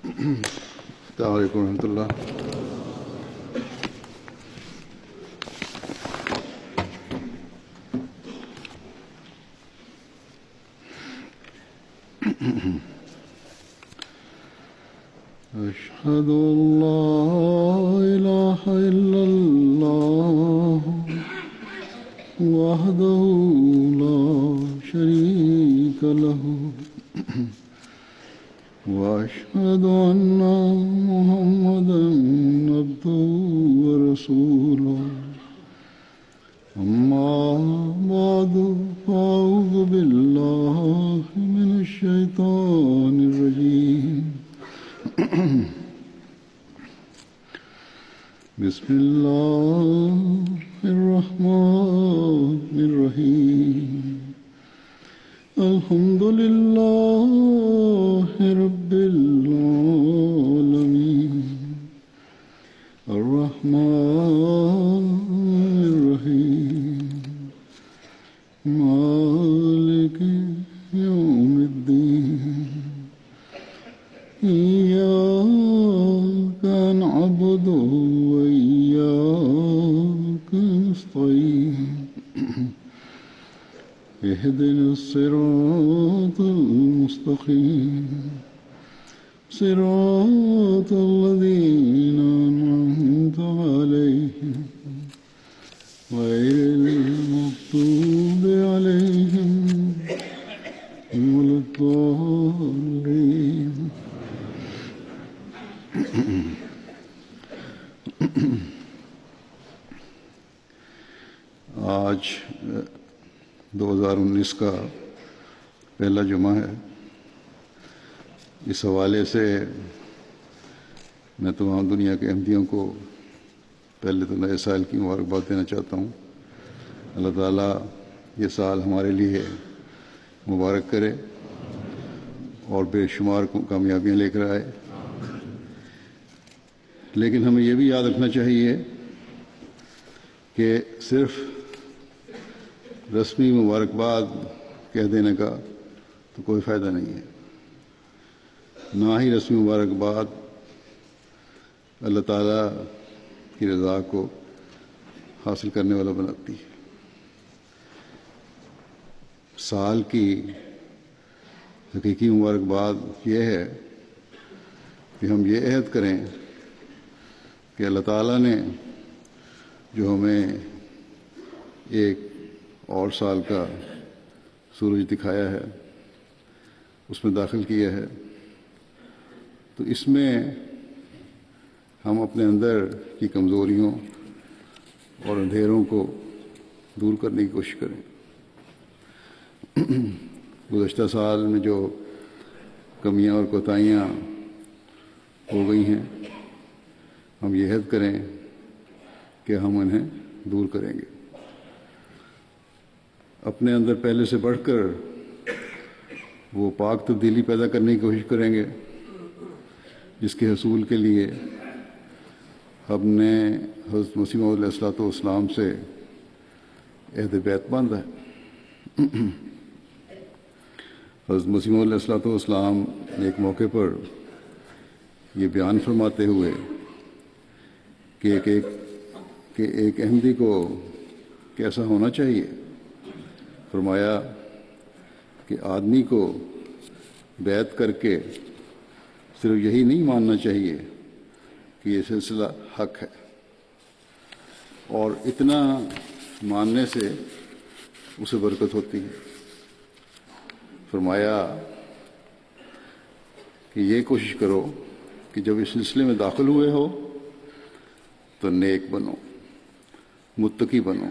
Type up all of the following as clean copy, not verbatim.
السلام علیکم ورحمۃ اللہ. أشهد أن لا إله إلا الله وحده لا شريك له وأشهد أن محمدا عبده ورسوله أما بعد فأعوذ بالله من الشيطان الرجيم بسم الله الرحمن الرحيم الحمد لله رب العالمين الرحمن الرحيم مالك يوم الدين إياك نعبد وإياك نستعين اهدنا الصراط المستقيم صراط الذين أنعمت عليهم غير المغضوب عليهم ولا الضالين. آج 2019 کا پہلا جمعہ ہے. اس حوالے سے میں تمام دنیا کے احمدیوں کو پہلے تو نئے سال کی مبارکباد دینا چاہتا ہوں. اللہ تعالیٰ یہ سال ہمارے لیے مبارک کرے اور بے شمار کامیابیاں لے کر آئے. لیکن ہمیں یہ بھی یاد رکھنا چاہیے کہ صرف رسمی مبارکباد کہہ دینے کا تو کوئی فائدہ نہیں ہے. نہ ہی رسمی مبارکباد اللہ تعالیٰ کی رضا کو حاصل کرنے والا بناتی ہے. سال کی حقیقی مبارکباد یہ ہے کہ ہم یہ عہد کریں کہ اللہ تعالیٰ نے جو ہمیں ایک اور سال کا سورج دکھایا ہے، اس میں داخل کیا ہے، تو اس میں ہم اپنے اندر کی کمزوریوں اور اندھیروں کو دور کرنے کی کوشش کریں. گزشتہ سال میں جو کمیاں اور کوتاہیاں ہو گئی ہیں، ہم یہ عہد کریں کہ ہم انہیں دور کریں گے. اپنے اندر پہلے سے بڑھ کر وہ پاک تبدیلی پیدا کرنے کی کوشش کریں گے جس کے حصول کے لیے ہم نے حضرت مسیح موعود علیہ الصلوۃ والسلام سے عہد بیعت باندھا ہے. حضرت مسیح موعود علیہ الصلوۃ والسلام ایک موقع پر یہ بیان فرماتے ہوئے کہ ایک احمدی کو کیسا ہونا چاہیے، فرمایا کہ آدمی کو بیعت کر کے صرف یہی نہیں ماننا چاہیے کہ یہ سلسلہ حق ہے، اور اتنا ماننے سے اسے برکت ہوتی ہے. فرمایا کہ یہ کوشش کرو کہ جب اس سلسلے میں داخل ہوئے ہو تو نیک بنو، متقی بنو،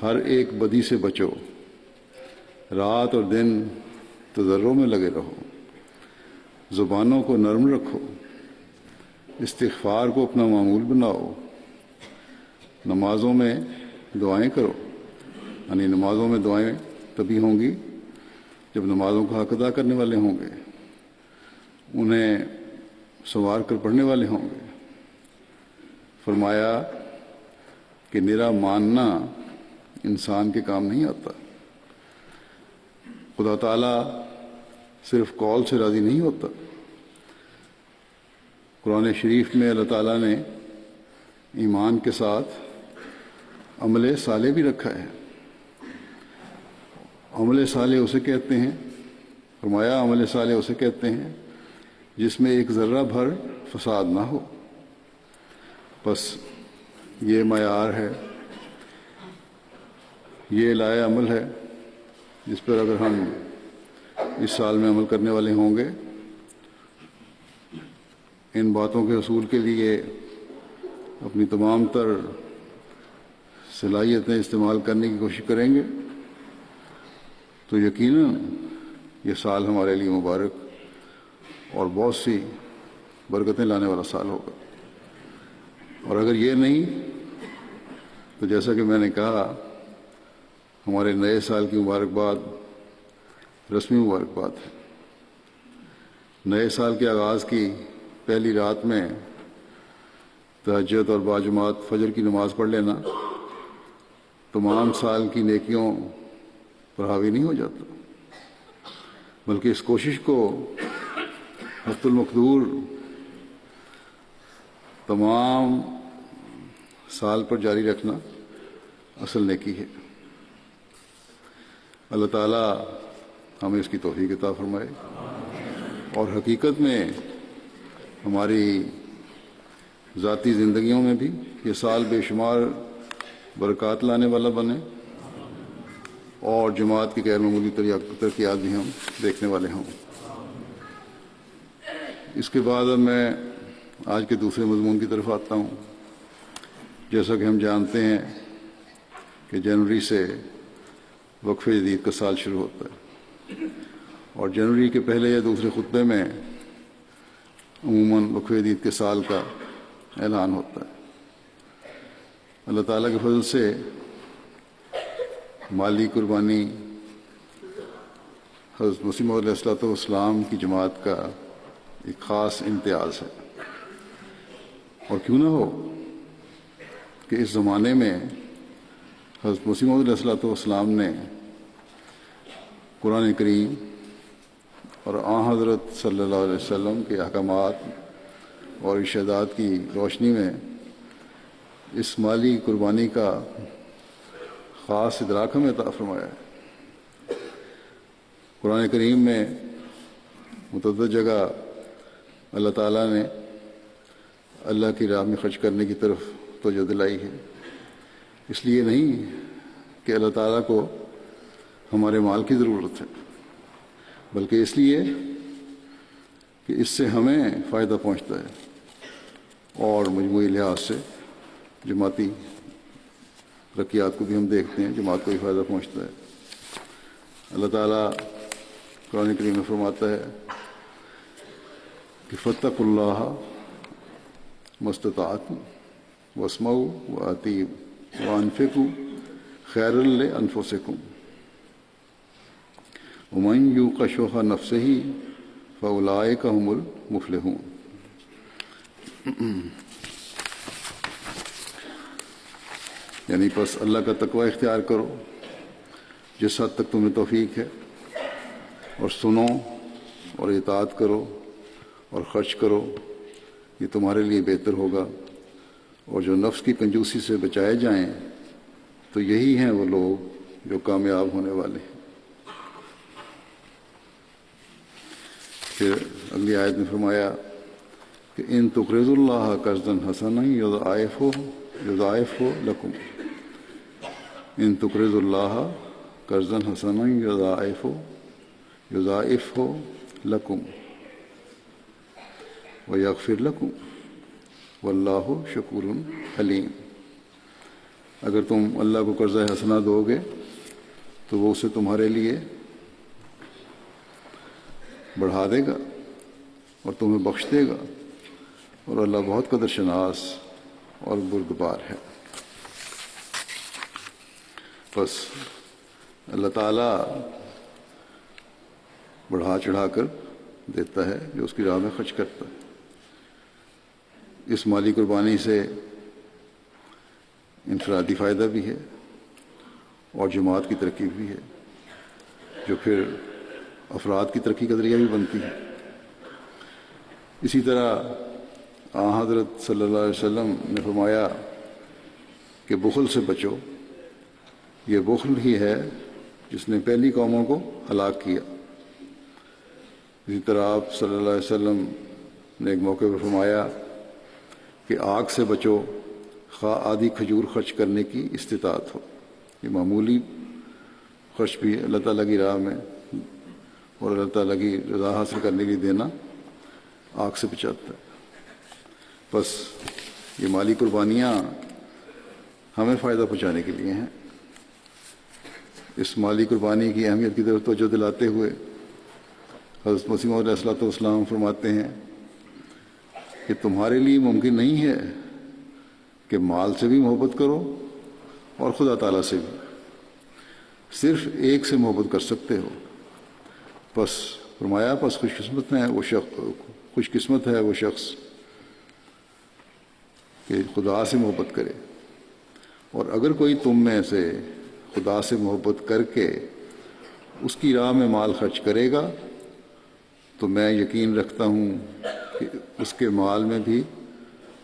ہر ایک بدی سے بچو، رات اور دن تضرع میں لگے رہو، زبانوں کو نرم رکھو، استغفار کو اپنا معمول بناؤ، نمازوں میں دعائیں کرو. یعنی نمازوں میں دعائیں تبھی ہوں گی جب نمازوں کا حق ادا کرنے والے ہوں گے، انہیں سنوار کر پڑھنے والے ہوں گے. فرمایا کہ میرا ماننا انسان کے کام نہیں آتا. خدا تعالیٰ صرف قول سے راضی نہیں ہوتا قرآن شریف میں اللہ تعالیٰ نے ایمان کے ساتھ عمل صالح بھی رکھا ہے۔ عمل صالح اسے کہتے ہیں، فرمایا عمل صالح اسے کہتے ہیں جس میں ایک ذرہ بھر فساد نہ ہو۔ بس یہ معیار ہے، یہ لائے عمل ہے جس پر اگر ہم اس سال میں عمل کرنے والے ہوں گے، ان باتوں کے حصول کے لیے اپنی تمام تر صلاحیتیں استعمال کرنے کی کوشش کریں گے تو یقیناً یہ سال ہمارے لیے مبارک اور بہت سی برکتیں لانے والا سال ہوگا۔ اور اگر یہ نہیں تو جیسا کہ میں نے کہا، ہمارے نئے سال کی مبارکباد رسمی مبارکباد ہے۔ نئے سال کے آغاز کی پہلی رات میں تہجد اور باجماعت فجر کی نماز پڑھ لینا تمام سال کی نیکیوں پر حاوی نہیں ہو جاتا، بلکہ اس کوشش کو حت المقدور تمام سال پر جاری رکھنا اصل نیکی ہے۔ اللہ تعالیٰ ہمیں اس کی توفیق عطا فرمائے اور حقیقت میں ہماری ذاتی زندگیوں میں بھی یہ سال بے شمار برکات لانے والا بنے اور جماعت کی غیر معمولی ترقیات بھی ہم دیکھنے والے ہوں۔ اس کے بعد اب میں آج کے دوسرے مضمون کی طرف آتا ہوں۔ جیسا کہ ہم جانتے ہیں کہ جنوری سے وقف جدید کا سال شروع ہوتا ہے اور جنوری کے پہلے یا دوسرے خطبے میں عموماً وقف جدید کے سال کا اعلان ہوتا ہے۔ اللہ تعالیٰ کے فضل سے مالی قربانی حضرت مسیح موعود علیہ الصلوۃ والسلام کی جماعت کا ایک خاص امتیاز ہے، اور کیوں نہ ہو کہ اس زمانے میں حضرت مسیح موعود علیہ الصلوۃ والسلام نے قرآن کریم اور آن حضرت صلی اللہ علیہ وسلم کے احکامات اور ارشادات کی روشنی میں اس مالی قربانی کا خاص ادراک ہمیں عطا فرمایا ہے۔ قرآن کریم میں متعدد جگہ اللہ تعالیٰ نے اللہ کی راہ میں خرچ کرنے کی طرف توجہ دلائی ہے۔ اس لیے نہیں کہ اللہ تعالیٰ کو ہمارے مال کی ضرورت ہے، بلکہ اس لیے کہ اس سے ہمیں فائدہ پہنچتا ہے اور مجموعی لحاظ سے جماعتی ترقیات کو بھی ہم دیکھتے ہیں، جماعت کو بھی فائدہ پہنچتا ہے۔ اللہ تعالیٰ قرآن کریم میں فرماتا ہے کہ فاتقوا اللہ مستطعتم واسمعوا وأطیعوا وانفقوا خیرا لانفسکم ومن یوق شح نفسہ فاولئک هم المفلحون۔ یعنی پس اللہ کا تقوی اختیار کرو جس حد تک تمہیں توفیق ہے، اور سنو اور اطاعت کرو اور خرچ کرو، یہ تمہارے لیے بہتر ہوگا۔ اور جو نفس کی کنجوسی سے بچائے جائیں تو یہی ہیں وہ لوگ جو کامیاب ہونے والے ہیں۔ پھر اگلی آیت میں فرمایا کہ ان تقرضوا اللہ قرضا حسنا یضاعفہ لکم، ان تقرضوا اللہ قرضا حسنا یضاعفہ لکم ویغفر لکم واللہ شکور حلیم۔ اگر تم اللہ کو قرضہ حسنہ دو گے تو وہ اسے تمہارے لیے بڑھا دے گا اور تمہیں بخش دے گا، اور اللہ بہت قدر شناس اور بردبار ہے۔ بس اللہ تعالیٰ بڑھا چڑھا کر دیتا ہے جو اس کی راہ میں خرچ کرتا ہے۔ اس مالی قربانی سے انفرادی فائدہ بھی ہے اور جماعت کی ترقی بھی ہے، جو پھر افراد کی ترقی کا ذریعہ بھی بنتی ہے۔ اسی طرح حضرت صلی اللہ علیہ وسلم نے فرمایا کہ بخل سے بچو، یہ بخل ہی ہے جس نے پہلی قوموں کو ہلاک کیا۔ اسی طرح آپ صلی اللہ علیہ وسلم نے ایک موقع پر فرمایا کہ آگ سے بچو خواہ آدھی کھجور خرچ کرنے کی استطاعت ہو۔ یہ معمولی خرچ بھی اللہ تعالیٰ کی راہ میں اور اللہ تعالیٰ کی رضا حاصل کرنے کے لیے دینا آگ سے بچاتا ہے۔ بس یہ مالی قربانیاں ہمیں فائدہ پہنچانے کے لیے ہیں۔ اس مالی قربانی کی اہمیت کی طرف توجہ دلاتے ہوئے حضرت مسیح موعود علیہ السلام فرماتے ہیں کہ تمہارے لیے ممکن نہیں ہے کہ مال سے بھی محبت کرو اور خدا تعالیٰ سے بھی، صرف ایک سے محبت کر سکتے ہو۔ بس فرمایا پس خوش قسمت ہے وہ شخص کہ خدا سے محبت کرے، اور اگر کوئی تم میں سے خدا سے محبت کر کے اس کی راہ میں مال خرچ کرے گا تو میں یقین رکھتا ہوں کہ اس کے مال میں بھی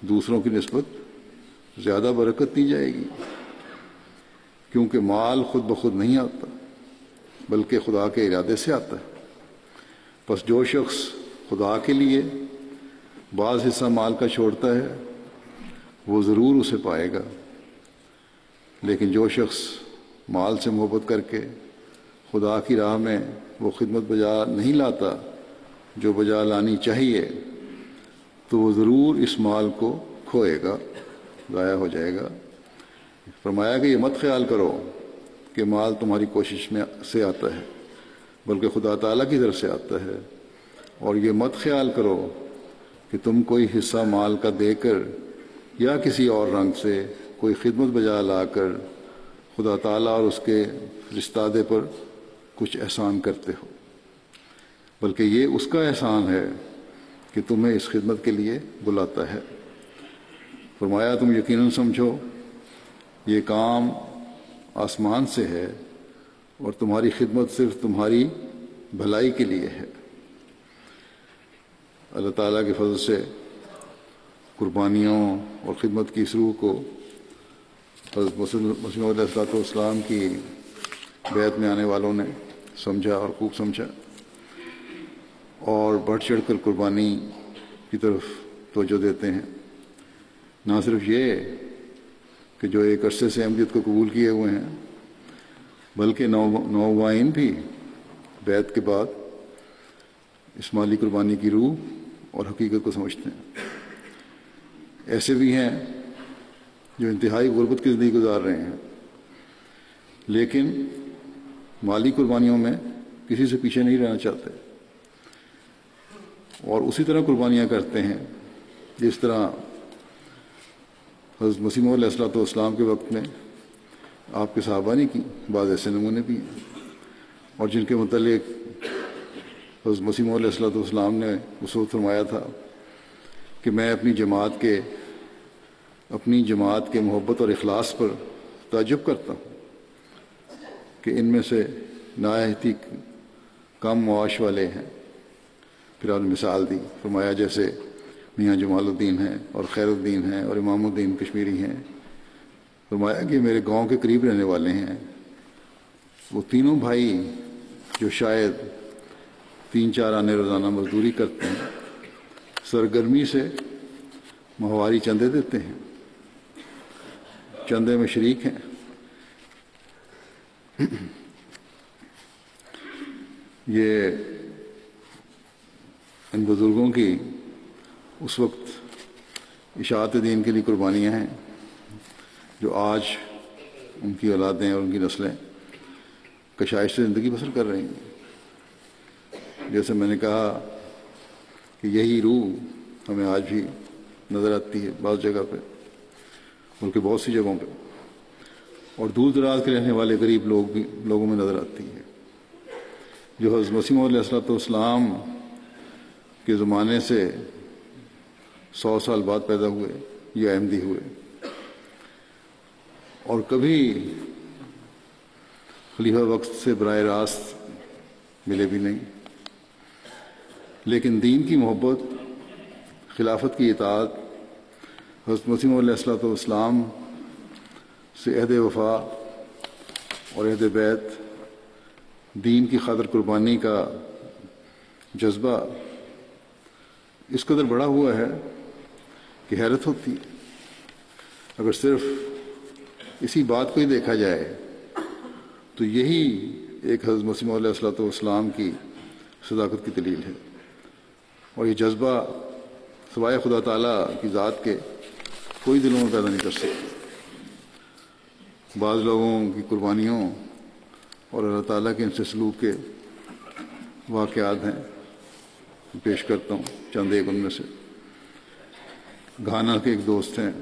دوسروں کی نسبت زیادہ برکت دی جائے گی، کیونکہ مال خود بخود نہیں آتا بلکہ خدا کے ارادے سے آتا ہے۔ بس جو شخص خدا کے لیے بعض حصہ مال کا چھوڑتا ہے وہ ضرور اسے پائے گا، لیکن جو شخص مال سے محبت کر کے خدا کی راہ میں وہ خدمت بجا نہیں لاتا جو بجا لانی چاہیے تو وہ ضرور اس مال کو کھوئے گا، ضائع ہو جائے گا۔ فرمایا کہ یہ مت خیال کرو کہ مال تمہاری کوشش میں سے آتا ہے بلکہ خدا تعالیٰ کی طرف سے آتا ہے، اور یہ مت خیال کرو کہ تم کوئی حصہ مال کا دے کر یا کسی اور رنگ سے کوئی خدمت بجا لا کر خدا تعالیٰ اور اس کے رشتادے پر کچھ احسان کرتے ہو، بلکہ یہ اس کا احسان ہے کہ تمہیں اس خدمت کے لیے بلاتا ہے۔ فرمایا تم یقیناً سمجھو یہ کام آسمان سے ہے اور تمہاری خدمت صرف تمہاری بھلائی کے لیے ہے۔ اللہ تعالیٰ کے فضل سے قربانیوں اور خدمت کی اس روح کو حضرت مسیح موعود علیہ السلام کی بیعت میں آنے والوں نے سمجھا اور خوب سمجھا، اور بڑھ چڑھ کر قربانی کی طرف توجہ دیتے ہیں۔ نہ صرف یہ کہ جو ایک عرصے سے احمدیت کو قبول کیے ہوئے ہیں بلکہ نووائین بھی بیعت کے بعد اس مالی قربانی کی روح اور حقیقت کو سمجھتے ہیں۔ ایسے بھی ہیں جو انتہائی غربت کی زندگی گزار رہے ہیں لیکن مالی قربانیوں میں کسی سے پیچھے نہیں رہنا چاہتے اور اسی طرح قربانیاں کرتے ہیں جس طرح حضرت مسیح موعود علیہ السلام کے وقت میں آپ کے صحابہ نے کی۔ بعض ایسے نمونے بھی ہیں اور جن کے متعلق حضرت مسیح موعود علیہ السلام نے اس وقت فرمایا تھا کہ میں اپنی جماعت کے محبت اور اخلاص پر تعجب کرتا ہوں کہ ان میں سے نہایت ہی کم معاش والے ہیں۔ پھر آپ نے مثال دی، فرمایا جیسے میاں جمال الدین ہیں اور خیر الدین ہیں اور امام الدین کشمیری ہیں۔ فرمایا کہ میرے گاؤں کے قریب رہنے والے ہیں، وہ تینوں بھائی جو شاید 3-4 آنے روزانہ مزدوری کرتے ہیں سرگرمی سے ماہواری چندے دیتے ہیں، چندے میں شریک ہیں۔ یہ ان بزرگوں کی اس وقت اشاعت دین کے لیے قربانیاں ہیں جو آج ان کی اولادیں اور ان کی نسلیں کشائش سے زندگی بسر کر رہی ہیں۔ جیسے میں نے کہا کہ یہی روح ہمیں آج بھی نظر آتی ہے بعض جگہ پہ، بلکہ بہت سی جگہوں پہ، اور دور دراز کے رہنے والے غریب لوگوں میں نظر آتی ہے جو حضرت مسیح موعود علیہ السلام کے زمانے سے 100 سال بعد پیدا ہوئے یا احمدی ہوئے اور کبھی خلیفہ وقت سے براہ راست ملے بھی نہیں، لیکن دین کی محبت خلافت کی اطاعت، حضرت مسیح علیہ الصلوۃ والسلام سے عہد وفا اور عہد بیت، دین کی خاطر قربانی کا جذبہ اس قدر بڑا ہوا ہے کہ حیرت ہوتی ہے۔ اگر صرف اسی بات کو ہی دیکھا جائے تو یہی ایک حضرت مسیح علیہ الصلوۃ والسلام کی صداقت کی دلیل ہے، اور یہ جذبہ سوائے خدا تعالیٰ کی ذات کے کوئی دلوں میں پیدا نہیں کر سکتا۔ بعض لوگوں کی قربانیوں اور اللہ تعالیٰ کے ان سے سلوک کے واقعات ہیں، پیش کرتا ہوں چند ایک ان میں سے۔ گھانا کے ایک دوست ہیں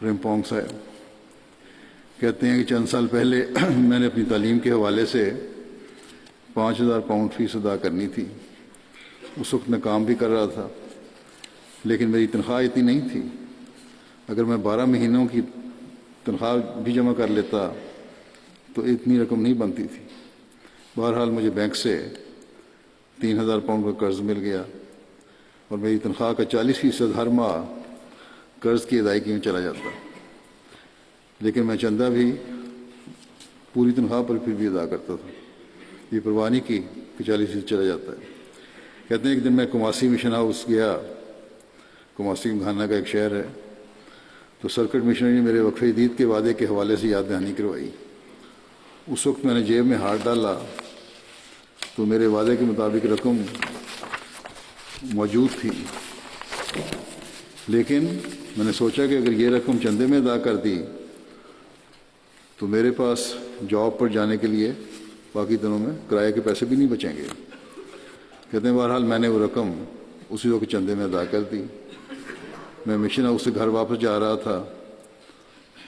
رمپونگ صاحب، کہتے ہیں کہ چند سال پہلے میں نے اپنی تعلیم کے حوالے سے 5,000 پاؤنڈ فیس ادا کرنی تھی۔ اس وقت میں کام بھی کر رہا تھا، لیکن میری تنخواہ اتنی نہیں تھی۔ اگر میں 12 مہینوں کی تنخواہ بھی جمع کر لیتا تو اتنی رقم نہیں بنتی تھی۔ بہرحال مجھے بینک سے 3,000 پاؤنڈ کا قرض مل گیا، اور میری تنخواہ کا 40% ہر ماہ قرض کی ادائیگی میں چلا جاتا، لیکن میں چندہ بھی پوری تنخواہ پر پھر بھی ادا کرتا تھا۔ یہ پرواہ نہیں کی کہ 40% چلا جاتا ہے۔ کہتے ہیں ایک دن میں کماسی مشن ہاؤس گیا، کماسی گھانا کا ایک شہر ہے، تو سرکٹ مشنری نے میرے وقفہ عید کے وعدے کے حوالے سے یاد دہانی کروائی۔ اس وقت میں نے جیب میں ہاتھ ڈالا تو میرے وعدے کے مطابق رقم موجود تھی، لیکن میں نے سوچا کہ اگر یہ رقم چندے میں ادا کر دی تو میرے پاس جاب پر جانے کے لیے باقی دنوں میں کرایہ کے پیسے بھی نہیں بچیں گے۔ کہتے ہیں بہرحال میں نے وہ رقم اسی وقت چندے میں ادا کر دی۔ میں مشن ہاؤس سے گھر واپس جا رہا تھا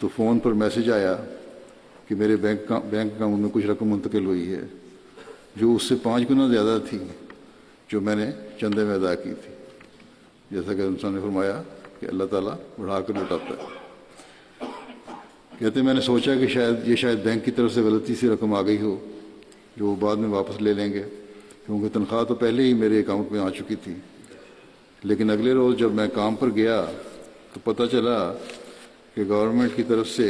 تو فون پر میسج آیا کہ میرے بینک اکاؤنٹ میں کچھ رقم منتقل ہوئی ہے، جو اس سے 5 گنا زیادہ تھی جو میں نے چندے میں ادا کی تھی۔ جیسا کہ انسان نے فرمایا کہ اللہ تعالیٰ بڑھا کر لوٹاتا ہے۔ کہتے ہیں میں نے سوچا کہ شاید بینک کی طرف سے غلطی سے رقم آ گئی ہو جو وہ بعد میں واپس لے لیں گے، کیونکہ تنخواہ تو پہلے ہی میرے اکاؤنٹ میں آ چکی تھی۔ لیکن اگلے روز جب میں کام پر گیا تو پتہ چلا کہ گورنمنٹ کی طرف سے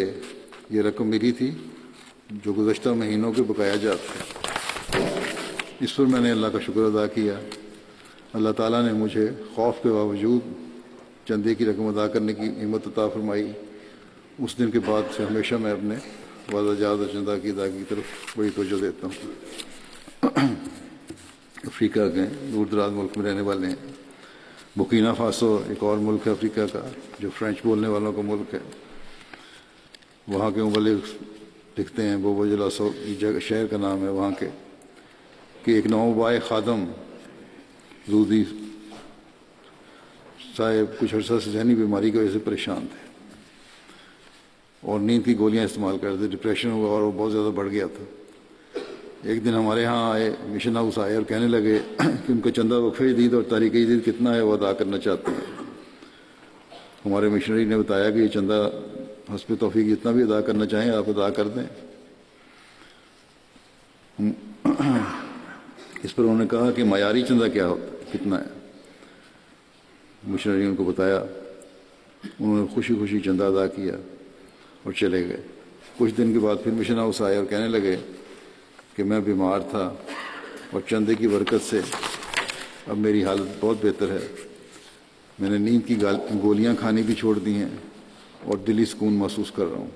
یہ رقم ملی تھی جو گزشتہ مہینوں کے بقایا جات تھے۔ اس پر میں نے اللہ کا شکر ادا کیا۔ اللہ تعالیٰ نے مجھے خوف کے باوجود چندے کی رقم ادا کرنے کی ہمت عطا فرمائی۔ اس دن کے بعد سے ہمیشہ میں اپنے وعدہ جات اور چندہ کی ادائیگی کی طرف بڑی توجہ دیتا ہوں۔ افریقہ کے دور دراز ملک میں رہنے والے ہیں۔ بورکینا فاسو ایک اور ملک ہے افریقہ کا جو فرینچ بولنے والوں کا ملک ہے۔ وہاں کے مبلغ لکھتے ہیں، بوبو جلاسو شہر کا نام ہے وہاں کے، کہ ایک نوبائے خادم زودی صاحب کچھ عرصہ سے ذہنی بیماری کی وجہ سے پریشان تھے اور نیند کی گولیاں استعمال کرتے تھے۔ ڈپریشن ہوا اور وہ بہت زیادہ بڑھ گیا تھا۔ ایک دن ہمارے ہاں آئے، مشن ہاؤس آئے اور کہنے لگے کہ ان کا چندہ وقفہ عید اور تاریخ عید کتنا ہے وہ ادا کرنا چاہتے ہیں۔ ہمارے مشنری نے بتایا کہ یہ چندہ حسب توفیق جتنا بھی ادا کرنا چاہیں آپ ادا کر دیں۔ اس پر انہوں نے کہا کہ معیاری چندہ کیا ہوتا کتنا ہے؟ مشنری نے ان کو بتایا۔ انہوں نے خوشی خوشی چندہ ادا کیا اور چلے گئے۔ کچھ دن کے بعد پھر مشن ہاؤس آئے اور کہنے لگے کہ میں بیمار تھا اور چندے کی برکت سے اب میری حالت بہت بہتر ہے۔ میں نے نیند کی گولیاں کھانی بھی چھوڑ دی ہیں اور دلی سکون محسوس کر رہا ہوں۔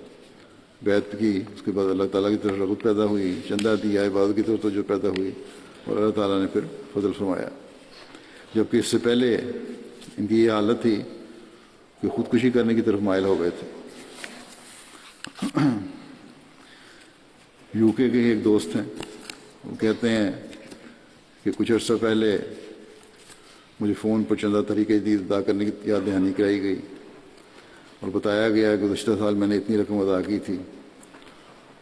بیعت کی، اس کے بعد اللہ تعالیٰ کی طرف رغبت پیدا ہوئی، چندہ دیا، عبادت کی طرف توجہ پیدا ہوئی اور اللہ تعالیٰ نے پھر فضل فرمایا۔ جبکہ اس سے پہلے ان کی یہ حالت تھی کہ خودکشی کرنے کی طرف مائل ہو گئے تھے۔ یو کے ایک دوست ہیں، وہ کہتے ہیں کہ کچھ عرصہ پہلے مجھے فون پر چندہ طریقہ عید ادا کرنے کی یاد دہانی کرائی گئی اور بتایا گیا کہ گزشتہ سال میں نے اتنی رقم ادا کی تھی۔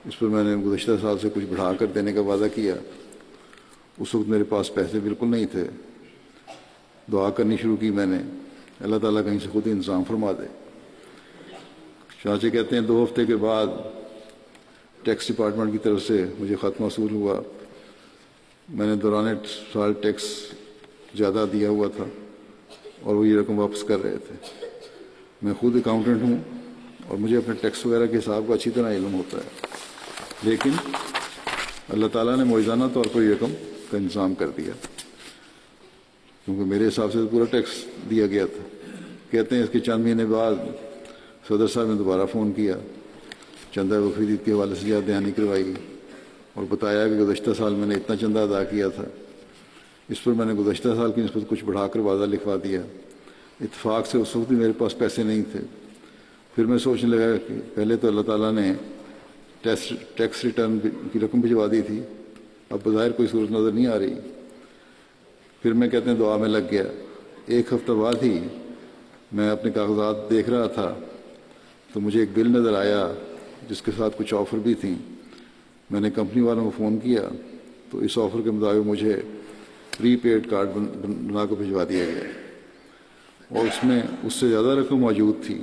اس پر میں نے گزشتہ سال سے کچھ بڑھا کر دینے کا وعدہ کیا۔ اس وقت میرے پاس پیسے بالکل نہیں تھے۔ دعا کرنی شروع کی میں نے، اللہ تعالیٰ کہیں سے خود ہی انتظام فرما دے۔ چاچے کہتے ہیں 2 ہفتے کے بعد ٹیکس ڈپارٹمنٹ کی طرف سے مجھے خط موصول ہوا۔ میں نے دوران سال ٹیکس زیادہ دیا ہوا تھا اور وہ یہ رقم واپس کر رہے تھے. میں خود اکاؤنٹنٹ ہوں اور مجھے اپنے ٹیکس وغیرہ کے حساب کا اچھی طرح علم ہوتا ہے، لیکن اللہ تعالیٰ نے معجزانہ طور پر یہ رقم کا انتظام کر دیا، کیونکہ میرے حساب سے پورا ٹیکس دیا گیا تھا. کہتے ہیں اس کے چند مہینے بعد صدر صاحب نے دوبارہ فون کیا، چندہ وقفی عید کے حوالے سے یاد دہانی کروائی اور بتایا کہ گزشتہ سال میں نے اتنا چندہ ادا کیا تھا. اس پر میں نے گزشتہ سال کی نسبت کچھ بڑھا کر وعدہ لکھوا دیا. اتفاق سے اس وقت بھی میرے پاس پیسے نہیں تھے. پھر میں سوچنے لگا کہ پہلے تو اللہ تعالیٰ نے ٹیکس ریٹرن کی رقم بھجوا دی تھی، اب بظاہر کوئی صورت نظر نہیں آ رہی. پھر میں کہتے ہیں دعا میں لگ گیا. ایک ہفتہ بعد ہی میں اپنے کاغذات دیکھ رہا تھا تو مجھے ایک بل نظر آیا جس کے ساتھ کچھ آفر بھی تھیں. میں نے کمپنی والوں کو فون کیا تو اس آفر کے مطابق مجھے پری پیڈ کارڈ بنا کر بھجوا دیا گیا، اور اس میں اس سے زیادہ رقم موجود تھی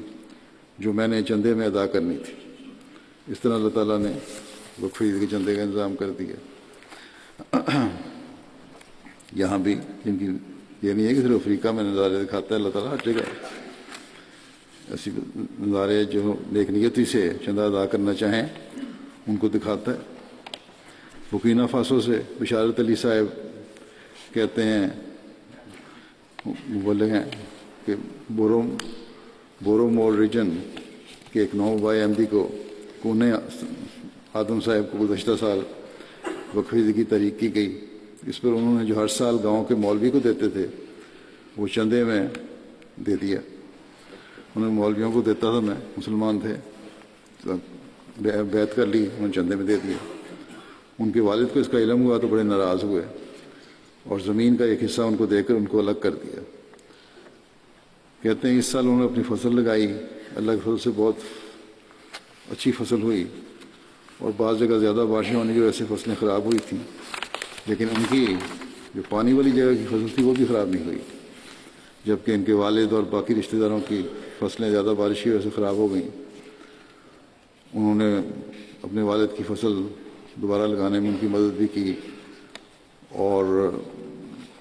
جو میں نے چندے میں ادا کرنی تھی. اس طرح اللہ تعالیٰ نے وقف عید کے چندے کا انتظام کر دیا. یہاں بھی جن کی یہ نہیں ہے کہ صرف افریقہ میں نظارے دکھاتا ہے اللہ تعالیٰ، ہر جگہ ایسی نظارے جو نیک نیتی سے چندہ ادا کرنا چاہیں ان کو دکھاتا ہے. بورکینا فاسو سے بشارت علی صاحب کہتے ہیں، بولے ہیں کہ بورو مور ریجن کے ایک 9 بائی ایم ڈی کو کونے آدم صاحب کو گزشتہ سال وقف عید کی تحریک کی گئی. اس پر انہوں نے جو ہر سال گاؤں کے مولوی کو دیتے تھے وہ چندے میں دے دیا. انہوں نے مولویوں کو دیتا تھا، میں مسلمان تھے، بیعت کر لی، انہوں نے چندے میں دے دیا. ان کے والد کو اس کا علم ہوا تو بڑے ناراض ہوئے اور زمین کا ایک حصہ ان کو دے کر ان کو الگ کر دیا. کہتے ہیں اس سال انہوں نے اپنی فصل لگائی، اللہ کے فضل سے بہت اچھی فصل ہوئی، اور بعض جگہ زیادہ بارشیں ہونے کی وجہ سے فصلیں خراب ہوئی تھیں، لیکن ان کی جو پانی والی جگہ کی فصل تھی وہ بھی خراب نہیں ہوئی، جبکہ ان کے والد اور باقی رشتہ داروں کی فصلیں زیادہ بارش کی وجہ سے خراب ہو گئیں. انہوں نے اپنے والد کی فصل دوبارہ لگانے میں ان کی مدد بھی کی، اور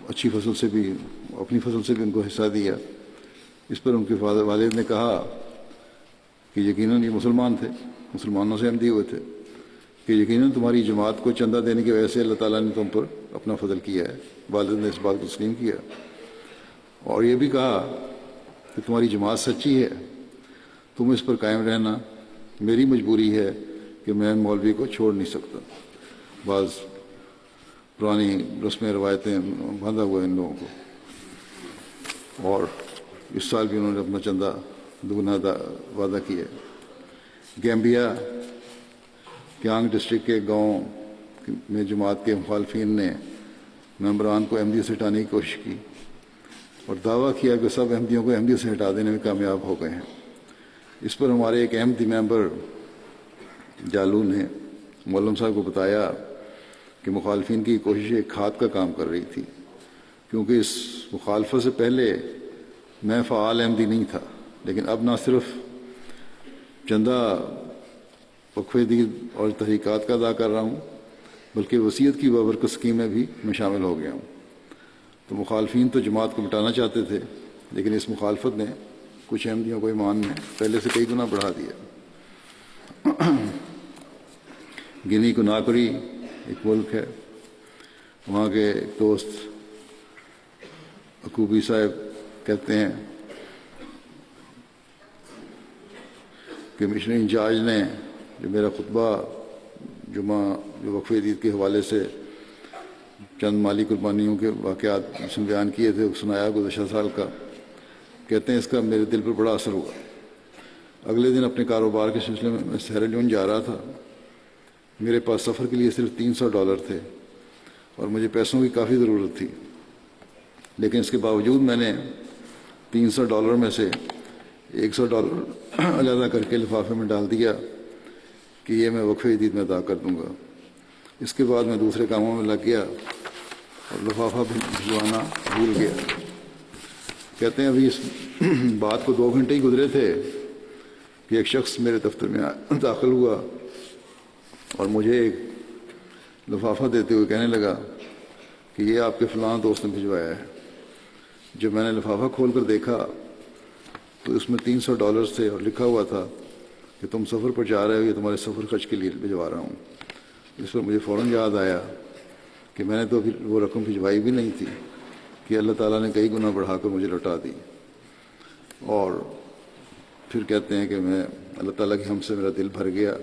اچھی فصل سے بھی، اپنی فصل سے بھی ان کو حصہ دیا. اس پر ان کے والد نے کہا کہ یقیناً یہ مسلمان تھے، مسلمانوں سے احمدی ہوئے تھے، کہ یقیناً تمہاری جماعت کو چندہ دینے کی وجہ سے اللہ تعالیٰ نے تم پر اپنا فضل کیا ہے. والد نے اس بات کو تسلیم کیا اور یہ بھی کہا کہ تمہاری جماعت سچی ہے، تم اس پر قائم رہنا، میری مجبوری ہے کہ میں مولوی کو چھوڑ نہیں سکتا. بعض پرانی رسمیں روایتیں باندھا ہوا ان لوگوں کو، اور اس سال بھی انہوں نے اپنا چندہ دگنا وعدہ کیا. گیمبیا کیانگ ڈسٹرکٹ کے گاؤں میں جماعت کے مخالفین نے ممبران کو احمدیت سے ہٹانے کی کوشش کی اور دعویٰ کیا کہ سب احمدیوں کو احمدیت سے ہٹا دینے میں کامیاب ہو گئے ہیں. اس پر ہمارے ایک احمدی ممبر جالو نے مولم صاحب کو بتایا کہ مخالفین کی کوشش ایک کھاد کا کام کر رہی تھی، کیونکہ اس مخالفت سے پہلے میں فعال احمدی نہیں تھا، لیکن اب نہ صرف چندہ وقف عید اور تحریکات کا ادا کر رہا ہوں بلکہ وصیت کی بابرکت اسکیم میں بھی میں شامل ہو گیا ہوں. تو مخالفین تو جماعت کو مٹانا چاہتے تھے، لیکن اس مخالفت نے کچھ احمدیوں کو ایمان میں پہلے سے کئی گنا بڑھا دیا. گنی کناکری ایک ملک ہے، وہاں کے ایک دوست عقوبی صاحب کہتے ہیں کہ مشنری انچارج نے جو میرا خطبہ جمعہ جو وقف عید کے حوالے سے چند مالی قربانیوں کے واقعات اس میں بیان کیے تھے سنایا گزشتہ سال کا. کہتے ہیں اس کا میرے دل پر بڑا اثر ہوا. اگلے دن اپنے کاروبار کے سلسلے میں سیرا لیون جا رہا تھا. میرے پاس سفر کے لیے صرف $300 تھے اور مجھے پیسوں کی کافی ضرورت تھی، لیکن اس کے باوجود میں نے $300 میں سے $100 علیحدہ کر کے لفافے میں ڈال دیا کہ یہ میں وقف عید میں ادا کر دوں گا. اس کے بعد میں دوسرے کاموں میں لگ گیا اور لفافہ بھجوانا بھول گیا. کہتے ہیں ابھی اس بات کو 2 گھنٹے ہی گزرے تھے کہ ایک شخص میرے دفتر میں داخل ہوا اور مجھے ایک لفافہ دیتے ہوئے کہنے لگا کہ یہ آپ کے فلاں دوست نے بھجوایا ہے. جب میں نے لفافہ کھول کر دیکھا تو اس میں $300 تھے اور لکھا ہوا تھا کہ تم سفر پر جا رہے ہو، یہ تمہارے سفر خرچ کے لیے بھجوا رہا ہوں۔ اس پر مجھے فوراً یاد آیا کہ میں نے تو پھر وہ رقم بھجوائی بھی نہیں تھی کہ اللہ تعالیٰ نے کئی گنا بڑھا کر مجھے لوٹا دی۔ اور پھر کہتے ہیں کہ میں اللہ تعالیٰ کی ہم سے میرا دل بھر گیا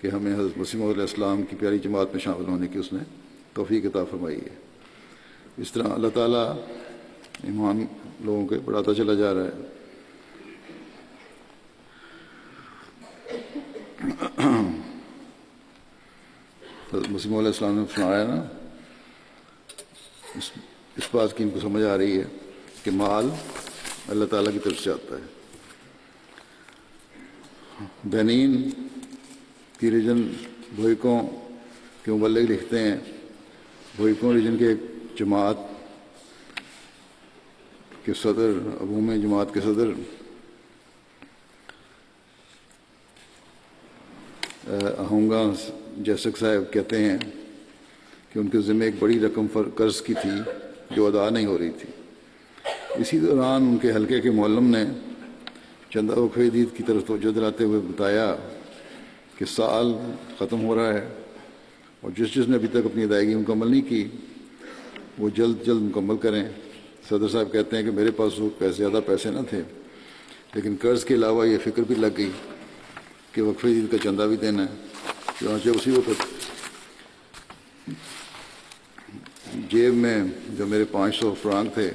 کہ ہمیں حضرت مسیح موعود علیہ السلام کی پیاری جماعت میں شامل ہونے کی اس نے توفیق عطا فرمائی ہے۔ اس طرح اللہ تعالیٰ ایمان لوگوں کے بڑھاتا چلا جا رہا ہے۔ حضرت مسیح موعود علیہ السلام نے سنایا نا، اس بات کی ان کو سمجھ آ رہی ہے کہ مال اللہ تعالیٰ کی طرف سے آتا ہے۔ بینین کی ریجن بھوئیکوں کے مبلغ لکھتے ہیں، بھوئیکوں ریجن کے ایک جماعت کے صدر، عموم جماعت کے صدر اہونگا جیسک صاحب کہتے ہیں کہ ان کے ذمہ ایک بڑی رقم قرض کی تھی جو ادا نہیں ہو رہی تھی۔ اسی دوران ان کے حلقے کے معلم نے چندہ وقف دید کی طرف توجہ دلاتے ہوئے بتایا کہ سال ختم ہو رہا ہے اور جس نے ابھی تک اپنی ادائیگی مکمل نہیں کی وہ جلد جلد مکمل کریں۔ صدر صاحب کہتے ہیں کہ میرے پاس وہ زیادہ پیسے نہ تھے، لیکن قرض کے علاوہ یہ فکر بھی لگ گئی کہ وقف دید کا چندہ بھی دینا ہے۔ چنانچہ اسی وقت جیب میں جو میرے 500 فرانک تھے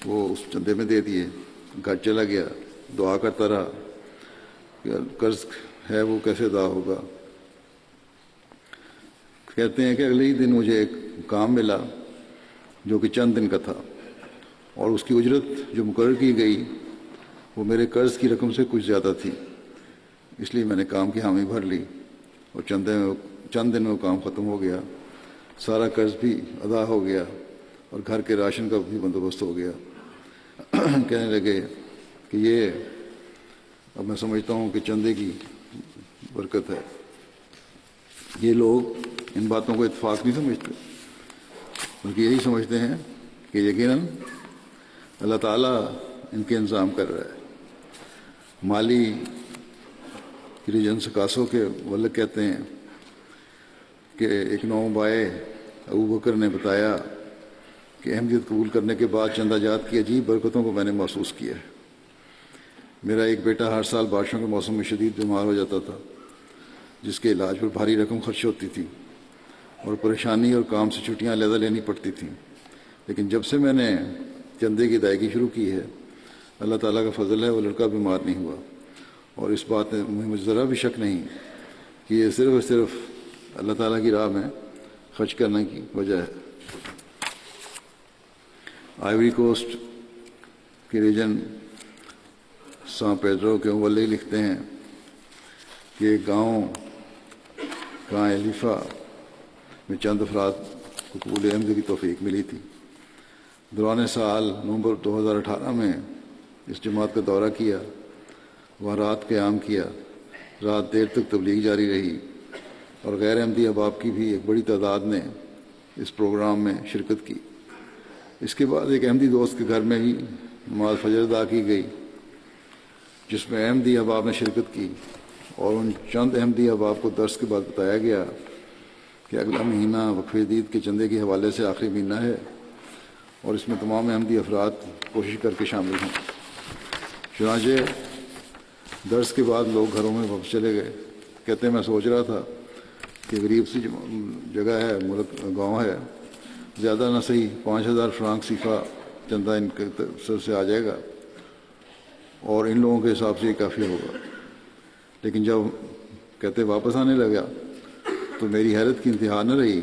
وہ اس چندے میں دے دیے، گھر چلا گیا، دعا کرتا رہا کہ قرض ہے وہ کیسے ادا ہوگا۔ کہتے ہیں کہ اگلے ہی دن مجھے ایک کام ملا جو کہ چند دن کا تھا، اور اس کی اجرت جو مقرر کی گئی وہ میرے قرض کی رقم سے کچھ زیادہ تھی، اس لیے میں نے کام کی حامی بھر لی اور چند دن میں وہ کام ختم ہو گیا، سارا قرض بھی ادا ہو گیا اور گھر کے راشن کا بھی بندوبست ہو گیا۔ کہنے لگے کہ یہ اب میں سمجھتا ہوں کہ چندے کی برکت ہے۔ یہ لوگ ان باتوں کو اتفاق نہیں سمجھتے، بلکہ یہی سمجھتے ہیں کہ یقیناً اللہ تعالیٰ ان کے انتظام کر رہا ہے۔ مالی ریجن سکاسو کے ملک کہتے ہیں کہ ایک نوبائے ابو بکر نے بتایا کہ احمدیت قبول کرنے کے بعد چندہ جات کی عجیب برکتوں کو میں نے محسوس کیا ہے۔ میرا ایک بیٹا ہر سال بارشوں کے موسم میں شدید بیمار ہو جاتا تھا، جس کے علاج پر بھاری رقم خرچ ہوتی تھی اور پریشانی اور کام سے چھٹیاں علیحدہ لینی پڑتی تھیں، لیکن جب سے میں نے چندے کی ادائیگی شروع کی ہے اللہ تعالیٰ کا فضل ہے وہ لڑکا بیمار نہیں ہوا، اور اس بات میں مجھے ذرا بھی شک نہیں کہ یہ صرف اور صرف اللہ تعالیٰ کی راہ میں خرچ کرنے کی وجہ ہے۔ آئیوری کوسٹ کے ریجن سان پیڈرو کے مبلغ لکھتے ہیں کہ ایک گاؤں ایلیفا میں چند افراد کو قبول احمدیت کی توفیق ملی تھی۔ دوران سال نومبر 2018 میں اس جماعت کا دورہ کیا، وہاں رات قیام کیا، رات دیر تک تبلیغ جاری رہی اور غیر احمدی احباب کی بھی ایک بڑی تعداد نے اس پروگرام میں شرکت کی۔ اس کے بعد ایک احمدی دوست کے گھر میں ہی نماز فجر ادا کی گئی جس میں احمدی احباب نے شرکت کی، اور ان چند احمدی احباب کو درس کے بعد بتایا گیا کہ اگلا مہینہ وقف دید کے چندے کے حوالے سے آخری مہینہ ہے اور اس میں تمام احمدی افراد کوشش کر کے شامل ہوں۔ چنانچہ درس کے بعد لوگ گھروں میں واپس چلے گئے۔ کہتے ہیں میں سوچ رہا تھا کہ غریب سی جگہ ہے، ملک گاؤں ہے، زیادہ نہ صحیح 5000 فرانک صیفہ چندہ ان کے سر سے آ جائے گا اور ان لوگوں کے حساب سے یہ کافی ہوگا۔ لیکن جب کہتے واپس آنے لگا تو میری حیرت کی انتہا نہ رہی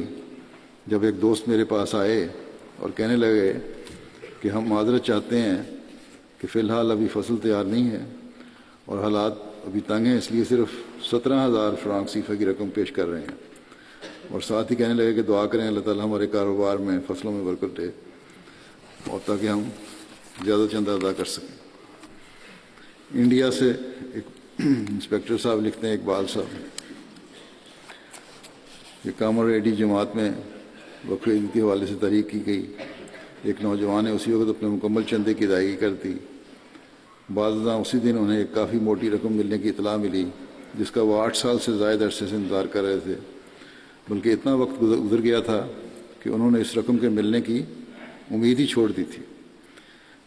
جب ایک دوست میرے پاس آئے اور کہنے لگے کہ ہم معذرت چاہتے ہیں کہ فی الحال ابھی فصل تیار نہیں ہے اور حالات ابھی تنگ ہیں، اس لیے صرف 17000 فرانک صیفہ کی رقم پیش کر رہے ہیں، اور ساتھ ہی کہنے لگے کہ دعا کریں اللہ تعالیٰ ہمارے کاروبار میں فصلوں میں برکت دے اور تاکہ ہم زیادہ چندہ ادا کر سکیں۔ انڈیا سے ایک انسپیکٹر صاحب لکھتے ہیں، اقبال صاحب، کہ کامر ریڈی جماعت میں وقف عید کے حوالے سے تحریک کی گئی ایک نوجوان نے اسی وقت اپنے مکمل چندے کی ادائیگی کر دی۔ بعض ازاں اسی دن انہیں ایک کافی موٹی رقم ملنے کی اطلاع ملی، جس کا وہ 8 سال سے زائد عرصے سے انتظار کر رہے تھے، بلکہ اتنا وقت گزر گیا تھا کہ انہوں نے اس رقم کے ملنے کی امید ہی چھوڑ دی تھی۔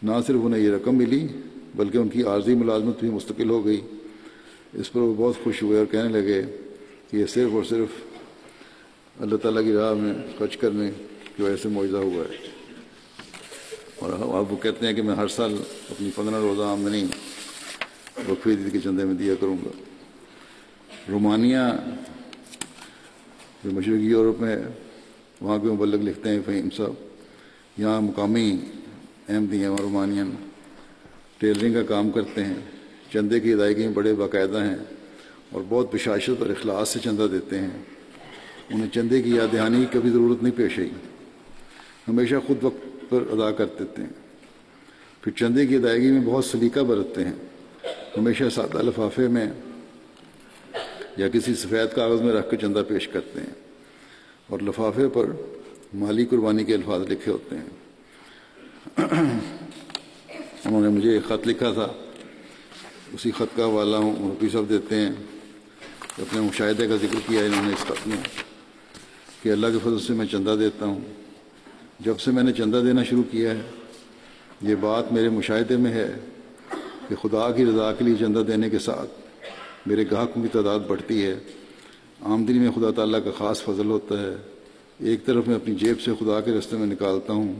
نہ صرف انہیں یہ رقم ملی بلکہ ان کی عارضی ملازمت بھی مستقل ہو گئی۔ اس پر وہ بہت خوش ہوئے اور کہنے لگے کہ یہ صرف اور صرف اللہ تعالیٰ کی راہ میں خرچ کرنے کی وجہ سے معجزہ ہوا ہے۔ اور اب وہ کہتے ہیں کہ میں ہر سال اپنی 15 روزہ آمدنی وقف عید کے چندے میں دیا کروں گا۔ رومانیہ جو مشرقی یورپ میں ہے، وہاں کے مبلغ لکھتے ہیں فہیم صاحب، یہاں مقامی احمدی ہیں اور رومانین ٹیلرنگ کا کام کرتے ہیں، چندے کی ادائیگی میں بڑے باقاعدہ ہیں اور بہت بشاشت اور اخلاص سے چندہ دیتے ہیں۔ انہیں چندے کی یاد دہانی کی کبھی ضرورت نہیں پیش آئی، ہمیشہ خود وقت پر ادا کر دیتے ہیں۔ پھر چندے کی ادائیگی میں بہت سلیقہ برتتے ہیں، ہمیشہ سادہ لفافے میں یا کسی سفید کاغذ میں رکھ کے چندہ پیش کرتے ہیں، اور لفافے پر مالی قربانی کے الفاظ لکھے ہوتے ہیں۔ انہوں نے مجھے ایک خط لکھا تھا، اسی خط کا حوالہ مفتی صاحب دیتے ہیں، اپنے مشاہدے کا ذکر کیا انہوں نے اس خط میں کہ اللہ کے فضل سے میں چندہ دیتا ہوں۔ جب سے میں نے چندہ دینا شروع کیا ہے، یہ بات میرے مشاہدے میں ہے کہ خدا کی رضا کے لیے چندہ دینے کے ساتھ میرے گاہکوں کی تعداد بڑھتی ہے۔ آمدنی میں خدا تعالیٰ کا خاص فضل ہوتا ہے۔ ایک طرف میں اپنی جیب سے خدا کے راستے میں نکالتا ہوں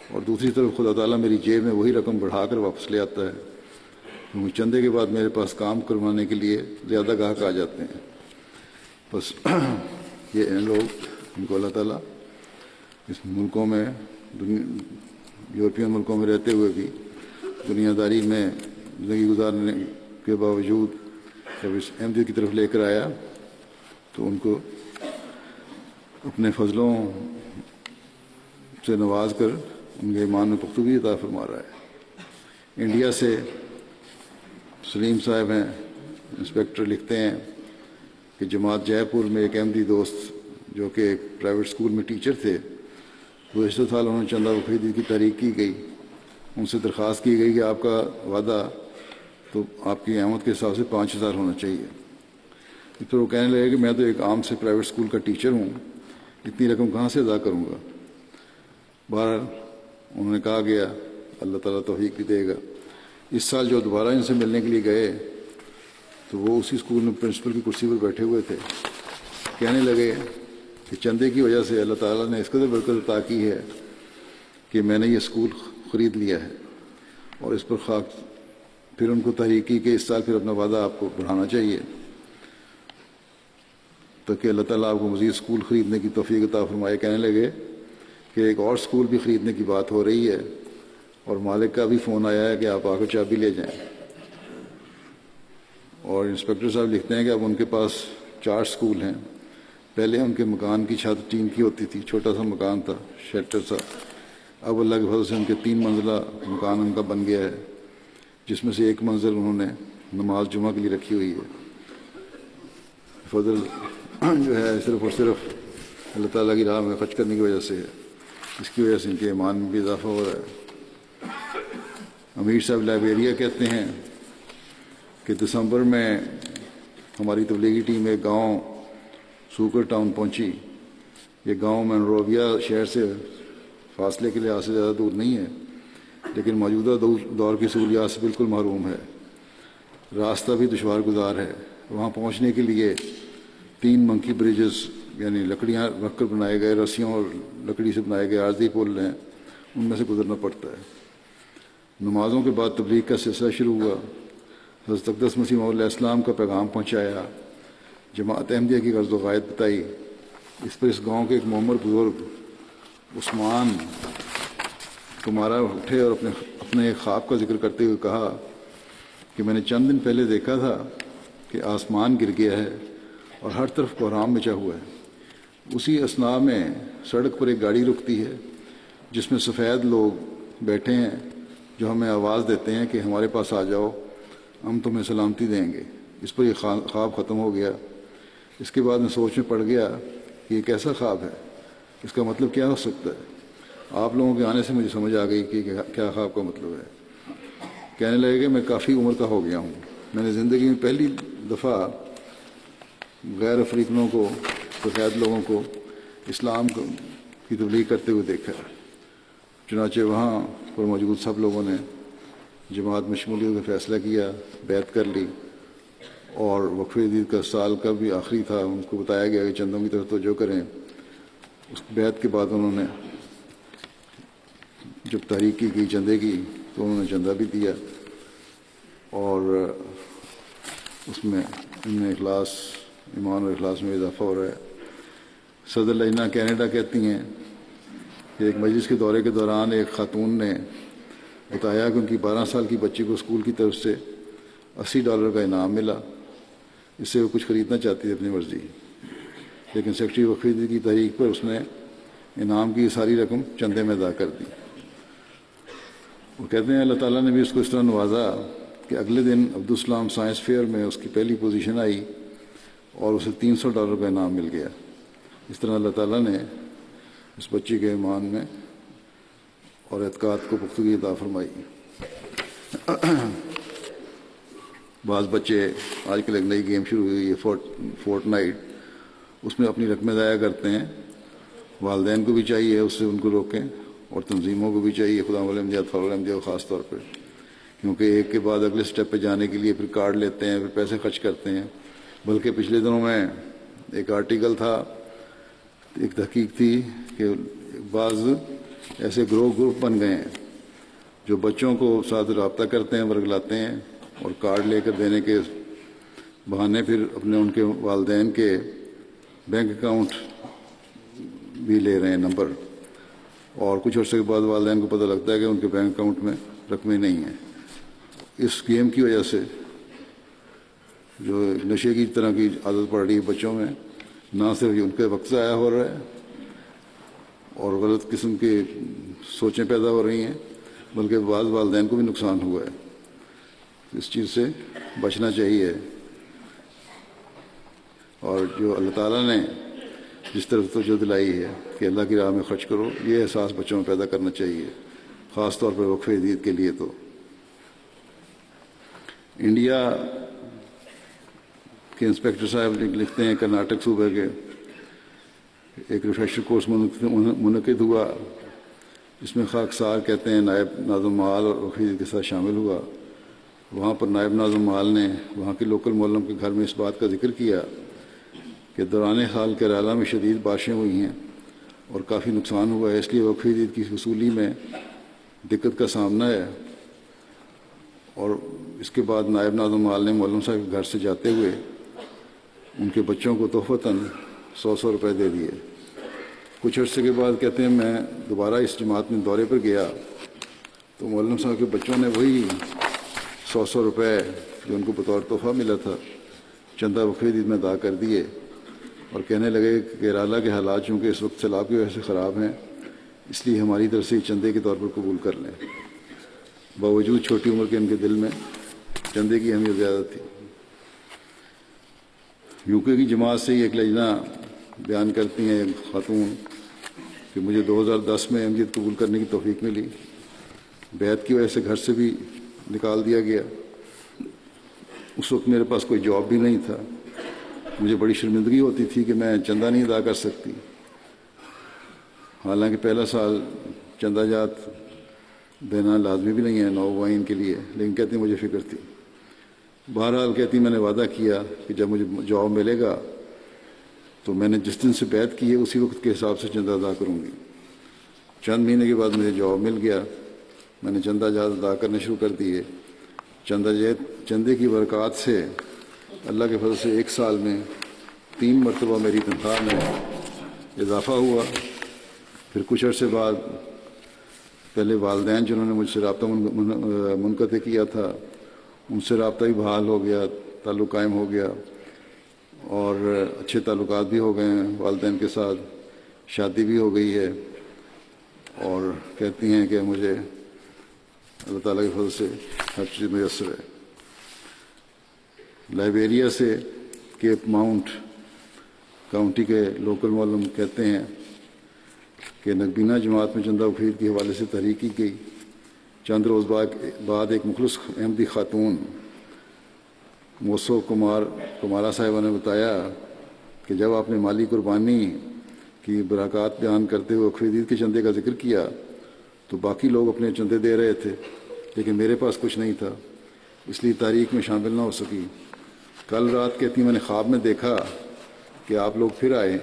اور دوسری طرف خدا تعالیٰ میری جیب میں وہی رقم بڑھا کر واپس لے آتا ہے، کیونکہ چندے کے بعد میرے پاس کام کروانے کے لیے زیادہ گاہک آ جاتے ہیں۔ بس یہ ان لوگ، ان کو اللہ تعالیٰ اس ملکوں میں، یورپین ملکوں میں رہتے ہوئے بھی دنیا داری میں زندگی گزارنے کے باوجود جب اس احمدیت کی طرف لے کر آیا تو ان کو اپنے فضلوں سے نواز کر ان کے ایمان میں پختگی عطا فرما رہا ہے۔ انڈیا سے سلیم صاحب ہیں، انسپیکٹر، لکھتے ہیں کہ جماعت جے پور میں ایک احمدی دوست جو کہ ایک پرائیویٹ اسکول میں ٹیچر تھے، گزشتہ سال انہوں نے چندہ وقف عید کی تحریک کی گئی، ان سے درخواست کی گئی کہ آپ کا وعدہ تو آپ کی آمد کے حساب سے 5000 ہونا چاہیے۔ اس پر وہ کہنے لگے کہ میں تو ایک عام سے پرائیویٹ اسکول کا ٹیچر ہوں، اتنی رقم کہاں سے ادا کروں گا۔ بہرحال انہوں نے کہا گیا اللہ تعالیٰ توفیق بھی دے گا۔ اس سال جو دوبارہ ان سے ملنے کے لیے گئے تو وہ اسی اسکول میں پرنسپل کی کرسی پر بیٹھے ہوئے تھے، کہنے لگے کہ چندے کی وجہ سے اللہ تعالیٰ نے اس قدر برکت عطا کی ہے کہ میں نے یہ اسکول خرید لیا ہے، اور اس پر خاک پھر ان کو تحریک کی کہ اس سال پھر اپنا وعدہ آپ کو بڑھانا چاہیے تاکہ اللہ تعالیٰ آپ کو مزید اسکول خریدنے کی توفیق عطا فرمائے۔ کہنے لگے کہ ایک اور اسکول بھی خریدنے کی بات ہو رہی ہے اور مالک کا بھی فون آیا ہے کہ آپ آ کر چابی لے جائیں۔ اور انسپیکٹر صاحب لکھتے ہیں کہ اب ان کے پاس 4 اسکول ہیں۔ پہلے ان کے مکان کی چھت ٹین کی ہوتی تھی، چھوٹا سا مکان تھا، شیلٹر سا۔ اب اللہ کے فضل سے ان کے 3 منزلہ مکان ان کا بن گیا ہے، جس میں سے ایک منزل انہوں نے نماز جمعہ کے لیے رکھی ہوئی ہے۔ فضل جو ہے صرف اور صرف اللہ تعالیٰ کی راہ میں خرچ کرنے کی وجہ سے ہے، اس کی وجہ سے ان کے ایمان میں بھی اضافہ ہو رہا ہے۔ امیر صاحب لائبیریا کہتے ہیں کہ دسمبر میں ہماری تبلیغی ٹیم ایک گاؤں سوکر ٹاؤن پہنچی۔ یہ گاؤں منروویا شہر سے فاصلے کے لحاظ سے زیادہ دور نہیں ہے، لیکن موجودہ دور کی سہولیات سے بالکل محروم ہے۔ راستہ بھی دشوار گزار ہے۔ وہاں پہنچنے کے لیے 3 منکی بریجز یعنی لکڑیاں رکھ کر بنائے گئے، رسیوں اور لکڑی سے بنائے گئے عارضی پل ہیں، ان میں سے گزرنا پڑتا ہے۔ نمازوں کے بعد تبلیغ کا سلسلہ شروع ہوا۔ حضرت اقدس مسیح علیہ السلام کا پیغام پہنچایا، جماعت احمدیہ کی غرض و غایت بتائی۔ اس پر اس گاؤں کے ایک معمر بزرگ عثمان کمارا اٹھے اور اپنے خواب کا ذکر کرتے ہوئے کہا کہ میں نے چند دن پہلے دیکھا تھا کہ آسمان گر گیا ہے اور ہر طرف کوہرام مچا ہوا ہے۔ اسی اثناء میں سڑک پر ایک گاڑی رکتی ہے جس میں سفید لوگ بیٹھے ہیں جو ہمیں آواز دیتے ہیں کہ ہمارے پاس آ جاؤ، ہم تمہیں سلامتی دیں گے۔ اس پر یہ خواب ختم ہو گیا۔ اس کے بعد میں سوچ میں پڑ گیا کہ یہ کیسا خواب ہے، اس کا مطلب کیا ہو سکتا ہے۔ آپ لوگوں کے آنے سے مجھے سمجھ آ گئی کہ کیا خواب کا مطلب ہے۔ کہنے لگے کہ میں کافی عمر کا ہو گیا ہوں، میں نے زندگی میں پہلی دفعہ غیر افریقنوں کو، سفید لوگوں کو اسلام کی تبلیغ کرتے ہوئے دیکھا۔ چنانچہ وہاں پر موجود سب لوگوں نے جماعت میں شمولیت کا فیصلہ کیا، بیعت کر لی، اور وقف جدید کا سال کا بھی آخری تھا، ان کو بتایا گیا کہ چندوں کی طرف توجہ کریں۔ اس بیعت کے بعد انہوں نے جب تحریک کی چندے کی تو انہوں نے چندہ بھی دیا، اور اس میں ان میں اخلاص، ایمان اور اخلاص میں اضافہ ہو رہا ہے۔ صدر لجنہ کینیڈا کہتی ہیں کہ ایک مجلس کے دورے کے دوران ایک خاتون نے بتایا کہ ان کی 12 سال کی بچی کو اسکول کی طرف سے $80 کا انعام ملا، اس سے وہ کچھ خریدنا چاہتی تھی اپنی مرضی، لیکن سیکرٹری وقف جدید کی تحریک پر اس نے انعام کی ساری رقم چندے میں ادا کر دی۔ وہ کہتے ہیں اللہ تعالیٰ نے بھی اس کو اس طرح نوازا کہ اگلے دن عبدالسلام سائنس فیئر میں اس کی پہلی پوزیشن آئی اور اسے $300 کا انعام مل گیا۔ اس طرح اللہ تعالیٰ نے اس بچی کے ایمان میں اور اعتقاد کو پختگی عطا فرمائی۔ بعض بچے، آج کل ایک نئی گیم شروع ہوئی ہے فورٹ نائٹ، اس میں اپنی رقمیں ضائع کرتے ہیں۔ والدین کو بھی چاہیے اس سے ان کو روکیں، اور تنظیموں کو بھی چاہیے، خدا والامداد فضل امداد خاص طور پہ، کیونکہ ایک کے بعد اگلے سٹیپ پہ جانے کے لیے پھر کارڈ لیتے ہیں، پھر پیسے خرچ کرتے ہیں۔ بلکہ پچھلے دنوں میں ایک آرٹیکل تھا، ایک تحقیق تھی کہ بعض ایسے گروپ بن گئے ہیں جو بچوں کو ساتھ رابطہ کرتے ہیں، ورگلاتے ہیں، اور کارڈ لے کر دینے کے بہانے پھر ان کے والدین کے بینک اکاؤنٹ بھی لے رہے ہیں نمبر، اور کچھ عرصے کے بعد والدین کو پتہ لگتا ہے کہ ان کے بینک اکاؤنٹ میں رقمیں نہیں ہیں۔ اس گیم کی وجہ سے جو نشے کی طرح کی عادت پڑ رہی ہے بچوں میں، نہ صرف ان کے وقت ضائع ہو رہا ہے اور غلط قسم کی سوچیں پیدا ہو رہی ہیں، بلکہ بعض والدین کو بھی نقصان ہوا ہے۔ اس چیز سے بچنا چاہیے، اور جو اللہ تعالیٰ نے جس طرف توجہ دلائی ہے کہ اللہ کی راہ میں خرچ کرو، یہ احساس بچوں میں پیدا کرنا چاہیے، خاص طور پر وقف جدید کے لیے۔ تو انڈیا کے انسپیکٹر صاحب لکھتے ہیں کرناٹک صوبے کے ایک ریفریشر کورس منعقد ہوا، اس میں خاکسار کہتے ہیں نائب ناظم مال اور وقف جدید کے ساتھ شامل ہوا۔ وہاں پر نائب ناظم مال نے وہاں کے لوکل معلم کے گھر میں اس بات کا ذکر کیا کہ دوران حال کیرالہ میں شدید بارشیں ہوئی ہیں اور کافی نقصان ہوا ہے، اس لیے وقف جدید کی وصولی میں دقت کا سامنا ہے۔ اور اس کے بعد نائب ناظم مال نے معلم صاحب کے گھر سے جاتے ہوئے ان کے بچوں کو تحفتاً $100 دے دیے۔ کچھ عرصے کے بعد کہتے ہیں میں دوبارہ اس جماعت میں دورے پر گیا تو معلم صاحب کے بچوں نے وہی $100 جو ان کو بطور تحفہ ملا تھا چندہ وقف جدید میں ادا کر دیے، اور کہنے لگے کہ کیرالہ کے حالات چونکہ اس وقت سیلاب کی وجہ سے خراب ہیں، اس لیے ہماری طرف سے چندے کے طور پر قبول کر لیں۔ باوجود چھوٹی عمر کے ان کے دل میں چندے کی اہمیت زیادہ تھی۔ UK کی جماعت سے ایک لجنہ بیان کرتی ہیں ایک خاتون کہ مجھے 2010 میں احمدیت قبول کرنے کی توفیق ملی، بیعت کی وجہ سے گھر سے بھی نکال دیا گیا، اس وقت میرے پاس کوئی جاب بھی نہیں تھا، مجھے بڑی شرمندگی ہوتی تھی کہ میں چندہ نہیں ادا کر سکتی، حالانکہ پہلا سال چندہ جات دینا لازمی بھی نہیں ہے نوعین کے لیے، لیکن کہتی مجھے فکر تھی۔ بہرحال کہتی میں نے وعدہ کیا کہ جب مجھے جاب ملے گا تو میں نے جس دن سے بیعت کی ہے اسی وقت کے حساب سے چندہ ادا کروں گی۔ چند مہینے کے بعد مجھے جاب مل گیا، میں نے چندہ جات ادا کرنے شروع کر دیے۔ چندے کی برکات سے اللہ کے فضل سے ایک سال میں 3 مرتبہ میری تنخواہ میں اضافہ ہوا۔ پھر کچھ عرصے بعد پہلے والدین جنہوں نے مجھ سے رابطہ منقطع کیا تھا ان سے رابطہ بھی بحال ہو گیا، تعلق قائم ہو گیا، اور اچھے تعلقات بھی ہو گئے ہیں والدین کے ساتھ، شادی بھی ہو گئی ہے، اور کہتی ہیں کہ مجھے اللہ تعالیٰ کے فضل سے ہر چیز میسر ہے۔ لائبیریا سے کیپ ماؤنٹ کاؤنٹی کے لوکل معلم کہتے ہیں کہ کہ نگبینہ جماعت میں چندہ وخید کے حوالے سے تحریک کی گئی۔ چند روز بعد ایک مخلص احمدی خاتون موسو کمارا صاحبہ نے بتایا کہ جب آپ نے مالی قربانی کی برکات بیان کرتے ہوئے وقف کے چندے کا ذکر کیا تو باقی لوگ اپنے چندے دے رہے تھے، لیکن میرے پاس کچھ نہیں تھا، اس لیے تاریخ میں شامل نہ ہو سکی۔ کل رات کہتی میں نے خواب میں دیکھا کہ آپ لوگ پھر آئے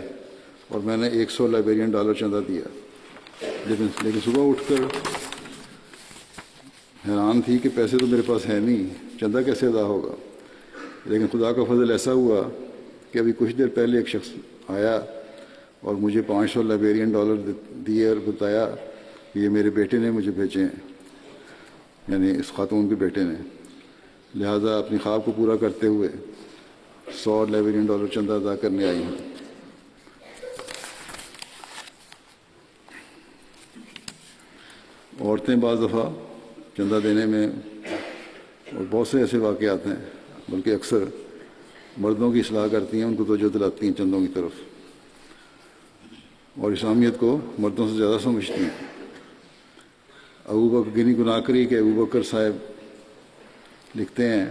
اور میں نے $100 لائبیرین چندہ دیا، لیکن صبح اٹھ کر حیران تھی کہ پیسے تو میرے پاس ہے نہیں، چندہ کیسے ادا ہوگا۔ لیکن خدا کا فضل ایسا ہوا کہ ابھی کچھ دیر پہلے ایک شخص آیا اور مجھے $500 لائبیرین دیے اور بتایا کہ یہ میرے بیٹے نے مجھے بھیجے ہیں، یعنی اس خاتون کے بیٹے نے، لہذا اپنی خواب کو پورا کرتے ہوئے $100 لائبیرین چندہ ادا کرنے آئی ہوں۔ عورتیں بعض دفعہ چندہ دینے میں، اور بہت سے ایسے واقعات ہیں بلکہ اکثر مردوں کی اصلاح کرتی ہیں، ان کو توجہ دلاتی ہیں چندوں کی طرف، اور اسلامیت کو مردوں سے زیادہ سمجھتی ہیں۔ ابو بکر گنی گناہ کری کہ ابو بکر صاحب لکھتے ہیں،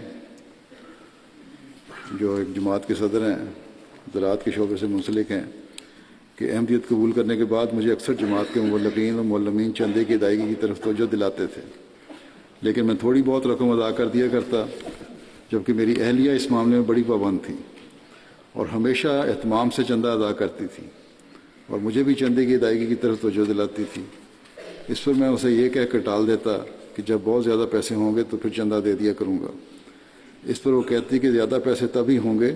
جو ایک جماعت کے صدر ہیں، زراعت کے شعبے سے منسلک ہیں، کہ احمدیت قبول کرنے کے بعد مجھے اکثر جماعت کے مولقین اور معلمین چندے کی ادائیگی کی طرف توجہ دلاتے تھے، لیکن میں تھوڑی بہت رقم ادا کر دیا کرتا، جبکہ میری اہلیہ اس معاملے میں بڑی پابند تھی اور ہمیشہ اہتمام سے چندہ ادا کرتی تھی اور مجھے بھی چندے کی ادائیگی کی طرف توجہ دلاتی تھی۔ اس پر میں اسے یہ کہہ کر ٹال دیتا کہ جب بہت زیادہ پیسے ہوں گے تو پھر چندہ دے دیا کروں گا۔ اس پر وہ کہتی کہ زیادہ پیسے تبھی ہوں گے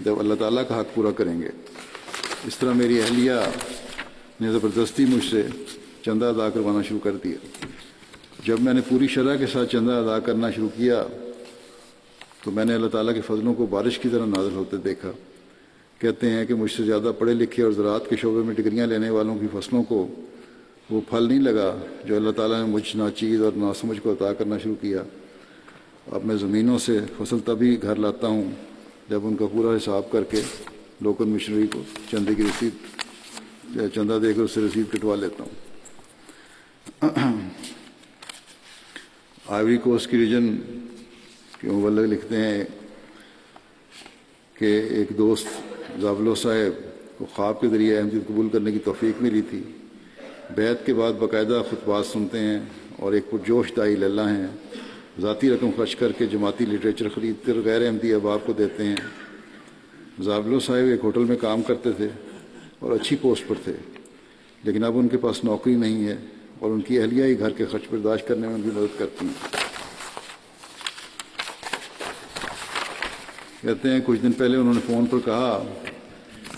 جب اللہ تعالیٰ کا حق پورا کریں گے۔ اس طرح میری اہلیہ نے زبردستی مجھ سے چندہ ادا کروانا شروع کر دیا۔ جب میں نے پوری شرح کے ساتھ چندہ ادا کرنا شروع کیا تو میں نے اللہ تعالیٰ کے فضلوں کو بارش کی طرح نازل ہوتے دیکھا۔ کہتے ہیں کہ مجھ سے زیادہ پڑھے لکھے اور زراعت کے شعبے میں ڈگریاں لینے والوں کی فصلوں کو وہ پھل نہیں لگا جو اللہ تعالیٰ نے مجھ ناچیز اور ناسمجھ کو عطا کرنا شروع کیا۔ اب میں زمینوں سے فصل تبھی گھر لاتا ہوں جب ان کا پورا حساب کر کے لوکل مشنری کو چندے کی رسید، چندہ دے کر اس سے رسید کٹوا لیتا ہوں۔ آئیوری کوسٹ کی ریجن کے مبلغ لکھتے ہیں کہ ایک دوست زابلو صاحب کو خواب کے ذریعے احمدیت قبول کرنے کی توفیق ملی تھی۔ بیعت کے بعد باقاعدہ خطبات سنتے ہیں اور ایک پرجوش داعی اللہ ہیں، ذاتی رقم خرچ کر کے جماعتی لٹریچر خرید کر غیر احمدی احباب کو دیتے ہیں۔ زابلو صاحب ایک ہوٹل میں کام کرتے تھے اور اچھی پوسٹ پر تھے، لیکن اب ان کے پاس نوکری نہیں ہے اور ان کی اہلیہ ہی گھر کے خرچ برداشت کرنے میں ان کی مدد کرتی ہیں۔ کہتے ہیں کچھ دن پہلے انہوں نے فون پر کہا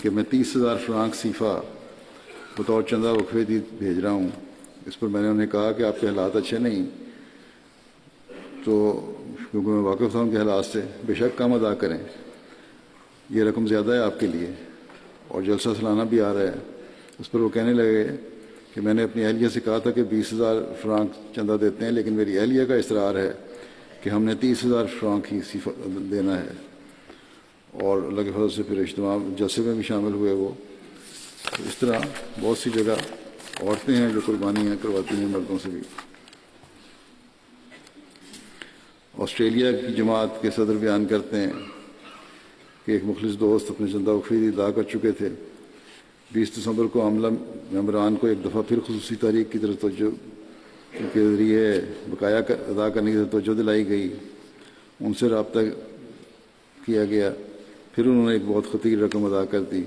کہ میں 30,000 فرانک صیفہ بطور چندہ وقفے دی بھیج رہا ہوں۔ اس پر میں نے انہیں کہا کہ آپ کے حالات اچھے نہیں، تو کیونکہ میں واقف تھا ان کے حالات سے، بے شک کم ادا کریں، یہ رقم زیادہ ہے آپ کے لیے اور جلسہ سالانہ بھی آ رہا ہے۔ اس پر وہ کہنے لگے کہ میں نے اپنی اہلیہ سے کہا تھا کہ 20,000 فرانک چندہ دیتے ہیں، لیکن میری اہلیہ کا اصرار ہے کہ ہم نے 30,000 فرانک ہی صیفہ دینا ہے، اور اللہ کے فضل سے پھر اجتماع جلسے میں بھی شامل ہوئے وہ۔ اس طرح بہت سی جگہ عورتیں ہیں جو قربانیاں کرواتی ہیں مردوں سے بھی۔ آسٹریلیا کی جماعت کے صدر بیان کرتے ہیں کہ ایک مخلص دوست اپنے چندہ وقفی ادا کر چکے تھے۔ 20 دسمبر کو عملہ ممبران کو ایک دفعہ پھر خصوصی تاریخ کی طرف توجہ کے ذریعے بقایا ادا کرنے کی طرف توجہ دلائی گئی، ان سے رابطہ کیا گیا، پھر انہوں نے ایک بہت خطیر رقم ادا کر دی۔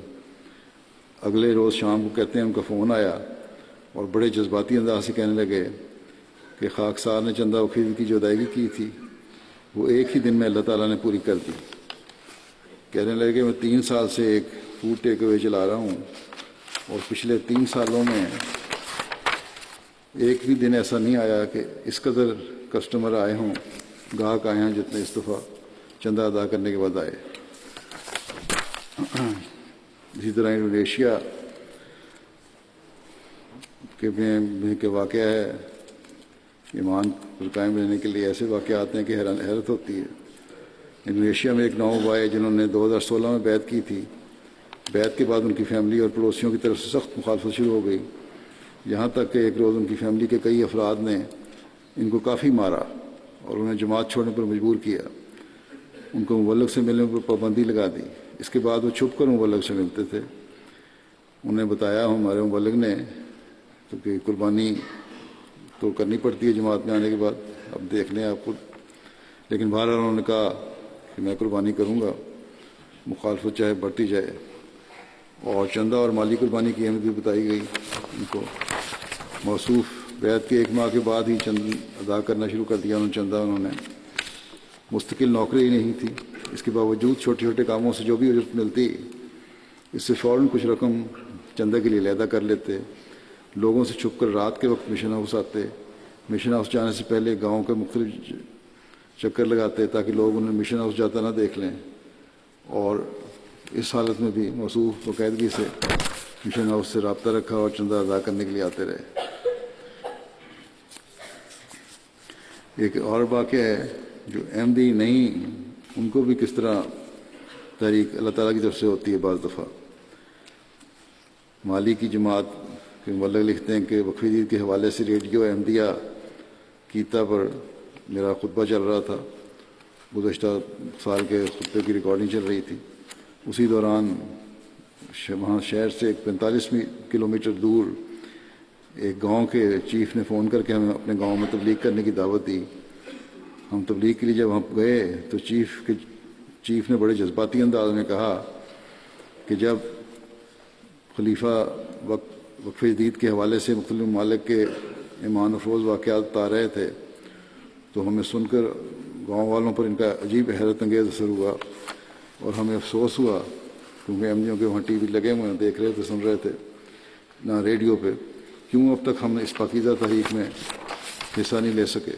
اگلے روز شام کو کہتے ہیں ان کا فون آیا اور بڑے جذباتی انداز سے کہنے لگے کہ خاکسار نے چندہ وقفی کی جو ادائیگی کی تھی وہ ایک ہی دن میں اللہ تعالیٰ نے پوری کر دی۔ کہنے لگے کہ میں 3 سال سے ایک فوڈ ٹیک اوے چلا رہا ہوں اور پچھلے 3 سالوں میں ایک بھی دن ایسا نہیں آیا کہ اس قدر کسٹمر آئے ہوں، گاہک آئے ہیں جتنے اس دفعہ چندہ ادا کرنے کے بعد آئے۔ اسی طرح انڈونیشیا کے واقعہ ہے، ایمان پر قائم رہنے کے لیے ایسے واقعات ہیں کہ حیرت ہوتی ہے۔ انڈونیشیا میں ایک نوجوان ہے جنہوں نے 2016 میں بیعت کی تھی۔ بیعت کے بعد ان کی فیملی اور پڑوسیوں کی طرف سے سخت مخالفت شروع ہو گئی یہاں تک کہ ایک روز ان کی فیملی کے کئی افراد نے ان کو کافی مارا اور انہیں جماعت چھوڑنے پر مجبور کیا، ان کو مبلغ سے ملنے پر پابندی لگا دی۔ اس کے بعد وہ چھپ کر مبلغ سے ملتے تھے۔ انہیں بتایا ہمارے مبلغ نے تو کہ قربانی تو کرنی پڑتی ہے جماعت میں آنے کے بعد، اب دیکھ لیں آپ خود، لیکن بہرحال انہوں نے کہا کہ میں قربانی کروں گا، مخالفت چاہے بڑھتی جائے، اور چندہ اور مالی قربانی کی اہمیت بھی بتائی گئی ان کو۔ موصوف بیعت کے 1 ماہ کے بعد ہی چند ادا کرنا شروع کر دیا انہوں نے مستقل نوکری ہی نہیں تھی، اس کے باوجود چھوٹے چھوٹے کاموں سے جو بھی اجرت ملتی اس سے فوراً کچھ رقم چندہ کے لیے علیحدہ کر لیتے، لوگوں سے چھپ کر رات کے وقت مشن ہاؤس آتے، مشن ہاؤس جانے سے پہلے گاؤں کے مختلف چکر لگاتے تاکہ لوگ انہیں مشن ہاؤس جاتا نہ دیکھ لیں، اور اس حالت میں بھی موصوف باقاعدگی سے مشن ہاؤس سے رابطہ رکھا اور چندہ ادا کرنے کے لیے آتے رہے۔ ایک اور واقعہ ہے جو احمدی نہیں، ان کو بھی کس طرح تحریک اللہ تعالیٰ کی طرف سے ہوتی ہے۔ بعض دفعہ مالی کی جماعت کے مبلغ لکھتے ہیں کہ وقف عید کے حوالے سے ریڈیو احمدیہ کیتا پر میرا خطبہ چل رہا تھا، گزشتہ سال کے خطبے کی ریکارڈنگ چل رہی تھی۔ اسی دوران وہاں شہر سے 45 کلومیٹر دور ایک گاؤں کے چیف نے فون کر کے ہمیں اپنے گاؤں میں تبلیغ کرنے کی دعوت دی۔ ہم تبلیغ کے لیے جب وہاں گئے تو چیف نے بڑے جذباتی انداز میں کہا کہ جب خلیفہ وقف جدید کے حوالے سے مختلف ممالک کے ایمان افروز واقعات بتا رہے تھے تو ہمیں سن کر گاؤں والوں پر ان کا عجیب حیرت انگیز اثر ہوا، اور ہمیں افسوس ہوا کیونکہ احمدیوں کے وہاں ٹی وی لگے ہوئے دیکھ رہے تھے، سن رہے تھے، نہ ریڈیو پہ، کیوں اب تک ہم اس پاکیزہ تحریک میں حصہ نہیں لے سکے۔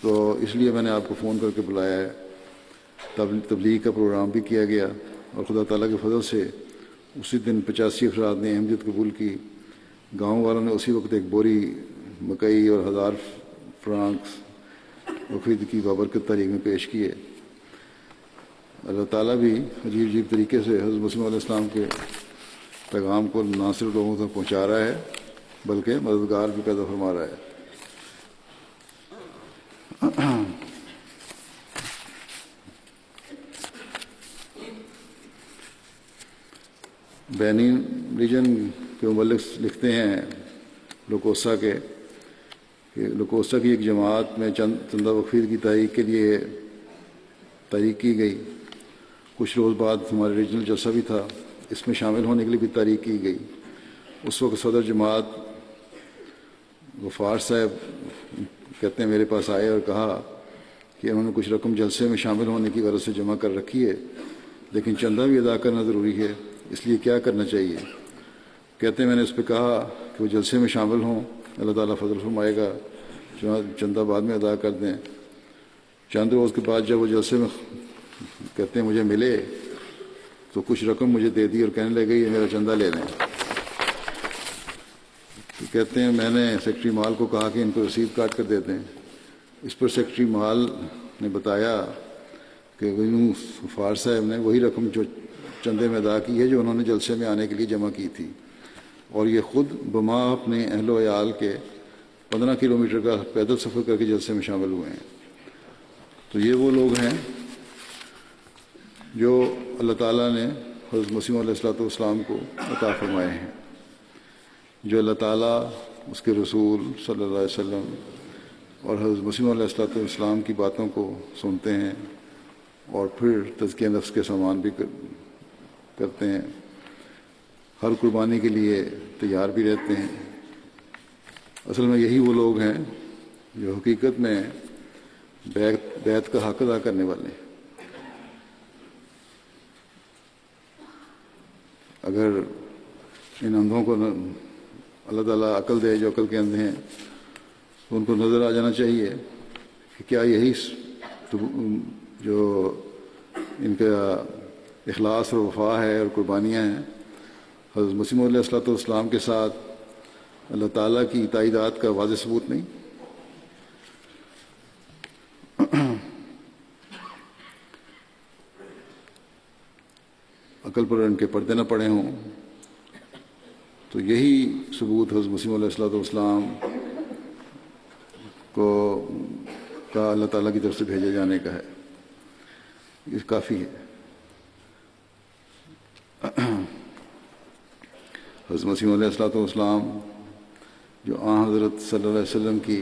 تو اس لیے میں نے آپ کو فون کر کے بلایا ہے۔ تبلیغ کا پروگرام بھی کیا گیا اور خدا تعالیٰ کے فضل سے اسی دن 85 افراد نے احمدیت قبول کی۔ گاؤں والوں نے اسی وقت ایک بوری مکئی اور 1000 فرانکس وقف کی بابرکت تحریک میں پیش کیے۔ اللہ تعالیٰ بھی عجیب عجیب طریقے سے حضرت مسیح علیہ السلام کے پیغام کو نہ صرف لوگوں تک پہنچا رہا ہے بلکہ مددگار بھی پیدا فرما رہا ہے۔ بینی ریجن کے مبلغ لکھتے ہیں لوکوسا کی ایک جماعت میں چندہ وقفید کی تحریک کے لیے تحریک کی گئی۔ کچھ روز بعد ہمارے ریجنل جلسہ بھی تھا، اس میں شامل ہونے کے لیے بھی تحریک کی گئی۔ اس وقت صدر جماعت غفار صاحب کہتے ہیں میرے پاس آئے اور کہا کہ انہوں نے کچھ رقم جلسے میں شامل ہونے کی غرض سے جمع کر رکھی ہے، لیکن چندہ بھی ادا کرنا ضروری ہے، اس لیے کیا کرنا چاہیے؟ کہتے ہیں میں نے اس پہ کہا کہ وہ جلسے میں شامل ہوں، اللہ تعالیٰ فضل فرمائے گا، چندہ بعد میں ادا کر دیں۔ چند روز کے بعد جب وہ جلسے میں کہتے ہیں مجھے ملے تو کچھ رقم مجھے دے دی اور کہنے لگے یہ میرا چندہ لے لیں۔ تو کہتے ہیں میں نے سیکرٹری مال کو کہا کہ ان کو رسید کاٹ کر دے دیں۔ اس پر سیکرٹری مال نے بتایا کہ غفار صاحب نے وہی رقم جو چندے میں ادا کی ہے جو انہوں نے جلسے میں آنے کے لیے جمع کی تھی، اور یہ خود بما اپنے اہل و عیال کے 15 کلومیٹر کا پیدل سفر کر کے جلسے میں شامل ہوئے ہیں۔ تو یہ وہ لوگ ہیں جو اللہ تعالیٰ نے حضرت مسیح علیہ السلام کو عطا فرمائے ہیں، جو اللہ تعالیٰ اس کے رسول صلی اللہ علیہ وسلم اور حضرت مسیح علیہ السلام کی باتوں کو سنتے ہیں اور پھر تزکیہ نفس کے سامان بھی کرتے ہیں، ہر قربانی کے لیے تیار بھی رہتے ہیں۔ اصل میں یہی وہ لوگ ہیں جو حقیقت میں بیعت کا حق ادا کرنے والے ہیں۔ اگر ان اندھوں کو اللہ تعالیٰ عقل دے جو عقل کے اندھے ہیں تو ان کو نظر آ جانا چاہیے کہ کیا یہی جو ان کا اخلاص اور وفا ہے اور قربانیاں ہیں حضرت مسیح علیہ السلام کے ساتھ اللہ تعالیٰ کی تائیدات کا واضح ثبوت نہیں؟ عقل پر ان کے پردے نہ پڑے ہوں تو یہی ثبوت حضرت مسیح علیہ السلام کو کا اللہ تعالیٰ کی طرف سے بھیجے جانے کا ہے، یہ کافی ہے۔ حضرت مسیح علیہ السلام جو حضرت صلی اللہ علیہ وسلم کی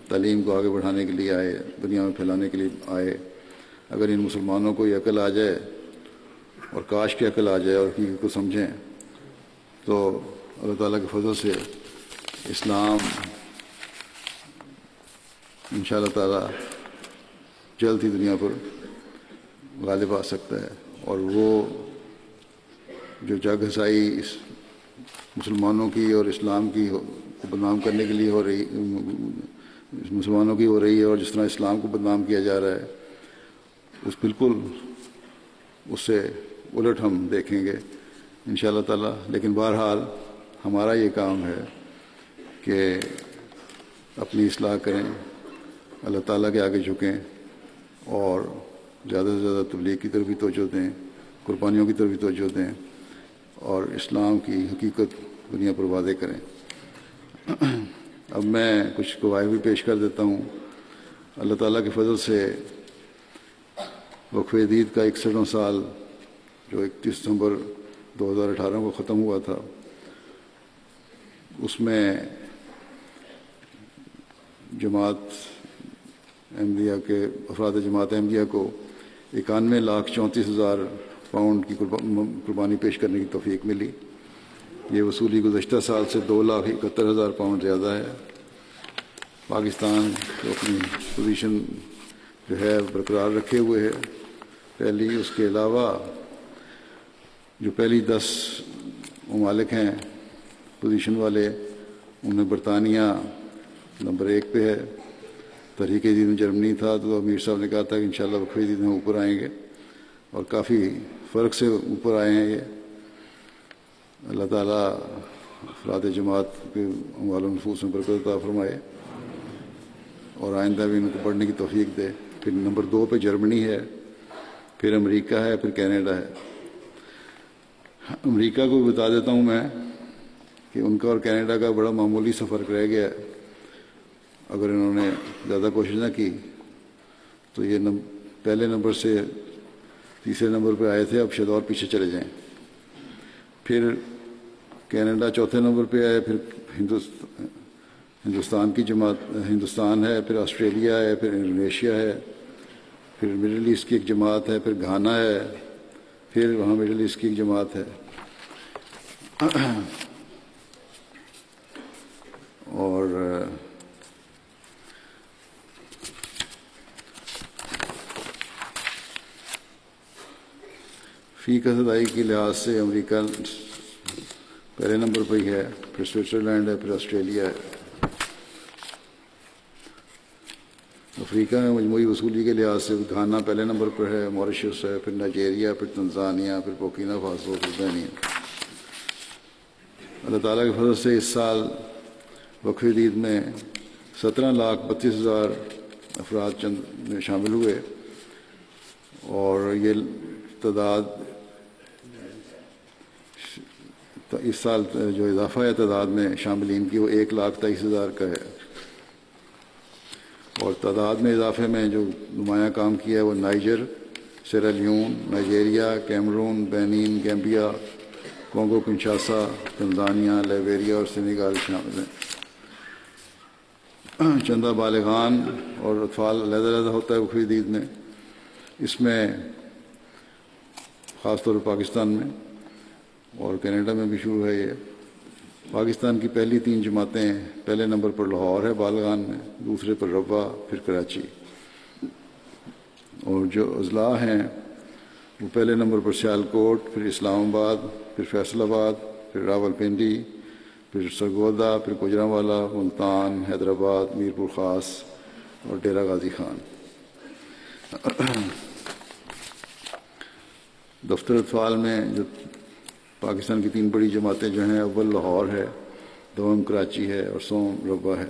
تعلیم کو آگے بڑھانے کے لیے آئے، دنیا میں پھیلانے کے لیے آئے، اگر ان مسلمانوں کو یہ عقل آ جائے اور کاش کی عقل آ جائے اور حقیقت کو سمجھیں، تو اللہ تعالیٰ کے فضل سے اسلام انشاءاللہ تعالیٰ جلد ہی دنیا پر غالب آ سکتا ہے، اور وہ جو جگ ہسائی اس مسلمانوں کی اور اسلام کی کو بدنام کرنے کے لیے ہو رہی، مسلمانوں کی ہو رہی ہے، اور جس طرح اسلام کو بدنام کیا جا رہا ہے، اس بالکل اس سے الٹ ہم دیکھیں گے انشاءاللہ تعالیٰ۔ لیکن بہرحال ہمارا یہ کام ہے کہ اپنی اصلاح کریں، اللہ تعالیٰ کے آگے جھکیں، اور زیادہ سے زیادہ تبلیغ کی طرف بھی توجہ دیں، قربانیوں کی طرف بھی توجہ دیں، اور اسلام کی حقیقت دنیا پر واضح کریں۔ اب میں کچھ گواہی بھی پیش کر دیتا ہوں۔ اللہ تعالیٰ کے فضل سے وقف عید کا 61واں سال جو 31 دسمبر 2018 کو ختم ہوا تھا، اس میں جماعت احمدیہ کے افراد جماعت احمدیہ کو 91,34,000 پاؤنڈ کی قربانی پیش کرنے کی توفیق ملی۔ یہ وصولی گزشتہ سال سے 2,71,000 پاؤنڈ زیادہ ہے۔ پاکستان کو اپنی پوزیشن جو ہے برقرار رکھے ہوئے ہے پہلی، اس کے علاوہ جو پہلی 10 ممالک ہیں پوزیشن والے، ان میں برطانیہ نمبر 1 پہ ہے۔ تحریک جدید میں جرمنی تھا، تو امیر صاحب نے کہا تھا کہ انشاءاللہ وقف جدید میں اوپر آئیں گے، اور کافی فرق سے اوپر آئے ہیں۔ یہ اللہ تعالیٰ افراد جماعت کے اموال و نفوس میں برکت عطا فرمائے، اور آئندہ بھی ان کو بڑھنے کی توفیق دے۔ پھر نمبر 2 پہ جرمنی ہے، پھر امریکہ ہے، پھر کینیڈا ہے۔ امریکہ کو بتا دیتا ہوں میں کہ ان کا اور کینیڈا کا بڑا معمولی سا فرق رہ گیا ہے۔ اگر انہوں نے زیادہ کوشش نہ کی تو یہ پہلے نمبر سے تیسرے نمبر پہ آئے تھے، اب شاید اور پیچھے چلے جائیں۔ پھر کینیڈا چوتھے نمبر پہ آئے، پھر ہندوستان کی جماعت ہندوستان ہے، پھر آسٹریلیا ہے، پھر انڈونیشیا ہے، پھر مڈل ایسٹ کی ایک جماعت ہے، پھر گھانا ہے، پھر وہاں مڈل ایسٹ کی ایک جماعت ہے، اور فی کا ادائی کے لحاظ سے امریکہ پہلے نمبر پہ ہی ہے، پھر سوئٹزرلینڈ ہے، پھر آسٹریلیا ہے۔ افریقہ میں مجموعی وصولی کے لحاظ سے گھانا پہلے نمبر پر ہے، موریشس ہے، پھر نائجیریا، پھر تنزانیہ، پھر بورکینا فاسو، پھر بینی۔ اللہ تعالیٰ کے فضل سے اس سال وقف عید میں 17,32,000 افراد میں شامل ہوئے، اور یہ تعداد اس سال جو اضافہ ہے تعداد میں شاملین کی وہ 1,23,000 کا ہے، اور تعداد میں اضافے میں جو نمایاں کام کیا ہے وہ Niger, Sierra Leone, Nigeria, Cameroon, Benin, Gambia, Congo Kinshasa, Tanzania, Liberia اور سینیگال شامل ہیں۔ چندہ بالغان اور اطفال علیحدہ علیحدہ ہوتا ہے وقف عید میں۔ اس میں خاص طور پر پاکستان میں اور کینیڈا میں بھی شروع ہے یہ۔ پاکستان کی پہلی 3 جماعتیں پہلے نمبر پر لاہور ہے بالغان میں، دوسرے پر روا، پھر کراچی، اور جو اضلاع ہیں وہ پہلے نمبر پر سیالکوٹ، پھر اسلام آباد، پھر فیصل آباد، پھر راول پنڈی، پھر سرگودا، پھر گوجرانوالا، ملتان، حیدرآباد، میرپور خاص اور ڈیرہ غازی خان۔ دفتر اطفال میں جو پاکستان کی 3 بڑی جماعتیں جو ہیں، اول لاہور ہے، دوم کراچی ہے، اور سوم روا ہے۔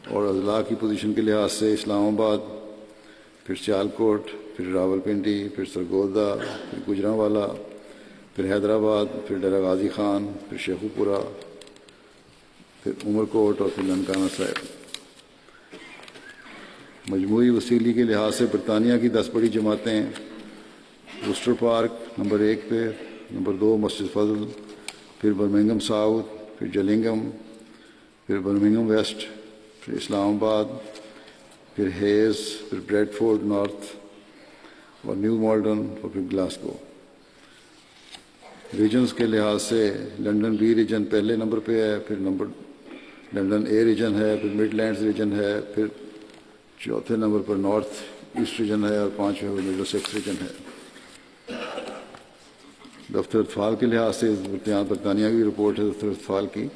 اور اضلاع کی پوزیشن کے لحاظ سے اسلام آباد، پھر سیالکوٹ، پھر راول پنڈی، پھر سرگودا، پھر گوجرانوالا، پھر حیدرآباد، پھر ڈیرہ غازی خان، پھر شیخو پورہ، پھر عمر کوٹ اور پھر ننکانہ صاحب۔ مجموعی وسیلی کے لحاظ سے برطانیہ کی 10 بڑی جماعتیں وسٹر پارک نمبر 1 پہ، نمبر 2 مسجد فضل، پھر برمنگھم ساؤتھ، پھر جلنگم، پھر برمنگھم ویسٹ، پھر اسلام آباد، پھر ہیز، پھر بریڈ فورڈ نارتھ اور نیو مالڈن اور پھر گلاسگو۔ ریجنز کے لحاظ سے لنڈن بی ریجن پہلے نمبر پہ ہے، پھر لنڈن اے ریجن ہے، پھر مڈ لینڈز ریجن ہے، پھر چوتھے نمبر پر نارتھ ایسٹ ریجن ہے اور 5ویں پر مڈل سیکس ریجن ہے۔ دفتر اطفال کے لحاظ سے برطانیہ کی رپورٹ ہے دفتر اطفال کی،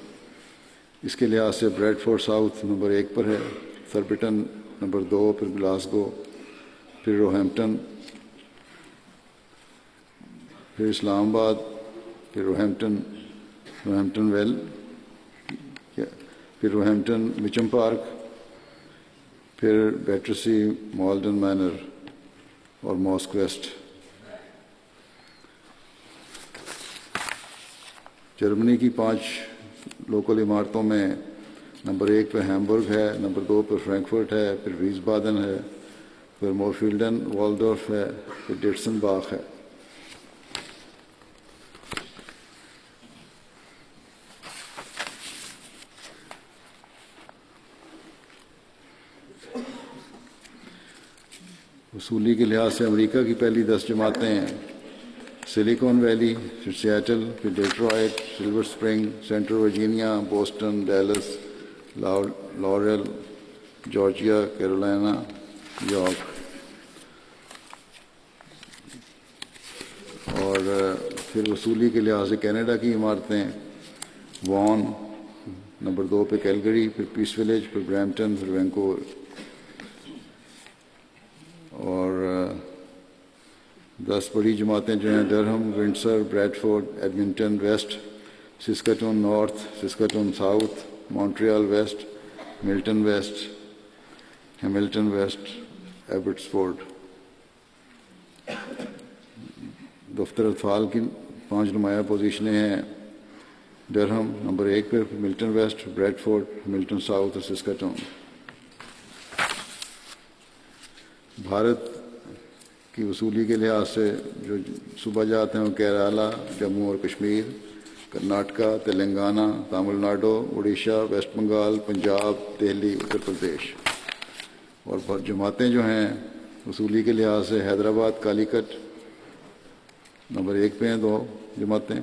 اس کے لحاظ سے بریڈ فورڈ ساؤتھ نمبر 1 پر ہے، سربٹن نمبر 2، پھر گلاسگو، پھر روہیمپٹن، پھر اسلام آباد، پھر روہیمپٹن ویل، پھر روہیمپٹن مچم پارک، پھر بیٹرسی، مالڈن مینر اور ماسک ویسٹ۔ جرمنی کی 5 لوکل عمارتوں میں نمبر 1 پہ ہیمبرگ ہے، نمبر 2 پہ فرینکفرٹ ہے، پھر ویسبادن ہے، پھر مورفیلڈن والڈورف ہے، پھر ڈیٹسن باغ ہے۔ وصولی کے لحاظ سے امریکہ کی پہلی 10 جماعتیں سلیکون ویلی، پھر سیاٹل، پھر Detroit, silver spring, central Virginia, Boston, deals, Laurel, Georgia, Carolina, York. اور پھر وصولی کے لحاظ سے کینیڈا کی عمارتیں وان نمبر 2 پہ کیلگری، پھر پیس ولیج، پھر برامپٹن، پھر وینکوور۔ اور 10 بڑی جماعتیں جو ہیں Durham, Windsor, Bradford, Edmonton West, Saskatoon North, Saskatoon South, Montreal West, Milton West, Hamilton West, Abbotsford. دفتر اطفال کی 5 نمایاں پوزیشنیں ہیں ڈرہم نمبر 1 پہ، Milton West, Bradford, Milton South اور سسکاٹون۔ بھارت کی وصولی کے لحاظ سے جو صوبہ جات ہیں وہ کیرالہ، جموں اور کشمیر، کرناٹکا، تلنگانہ، تامل ناڈو، اڑیسہ، ویسٹ بنگال، پنجاب، دہلی، اتر پردیش۔ اور جماعتیں جو ہیں وصولی کے لحاظ سے حیدرآباد کالی کٹ نمبر 1 پہ ہیں 2 جماعتیں،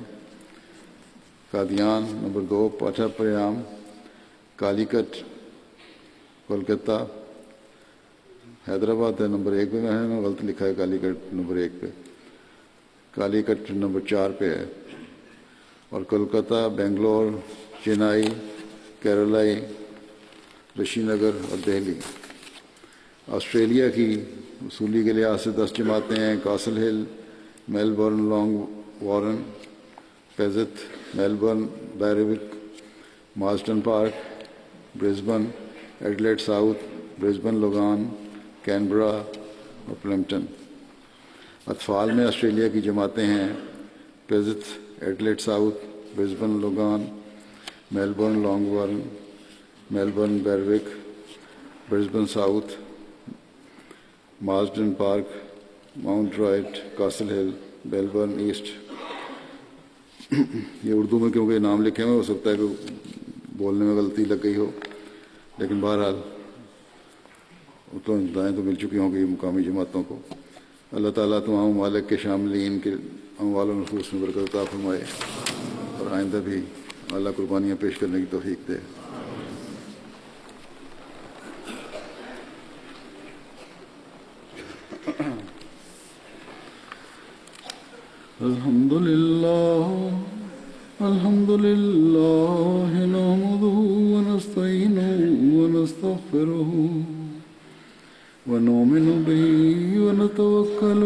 قادیان نمبر 2 پاٹھا پریام، کالی کٹ کولکتہ، حیدرآباد ہے نمبر 1 پہ، میں غلط لکھا ہے، کالی کٹ نمبر 1 پہ، کالی کٹ نمبر 4 پہ ہے، اور کولکتہ، بنگلور، چنئی، کیرلائی، رشی نگر اور دہلی۔ آسٹریلیا کی وصولی کے لحاظ سے 10 جماعتیں ہیں Castle Hill, Melbourne, Langwarrin, Perth, Melbourne, Berwick, Marsden Park, Brisbane, Adelaide South, Brisbane Logan, Canberra اور پلمپٹن۔ اطفال میں آسٹریلیا کی جماعتیں ہیں Perth, Adelaide South, Brisbane Logan, Melbourne Langwarrin, Melbourne Berwick, Brisbane South, Marsden Park, Mount Druitt, Castle Hill, Melbourne East. یہ اردو میں کیونکہ نام لکھے ہوئے ہو سکتا ہے کہ بولنے میں غلطی لگ گئی ہو، لیکن بہرحال تو دائیں تو مل چکی ہوں گی مقامی جماعتوں کو۔ اللہ تعالیٰ تمام ممالک کے شاملین کے اموال و نفوس میں برکت عطا فرمائے اور آئندہ بھی اعلیٰ قربانیاں پیش کرنے کی توفیق دے۔ الحمد لله نحمده ونستعينه ونستغفره ونؤمن به ونتوكل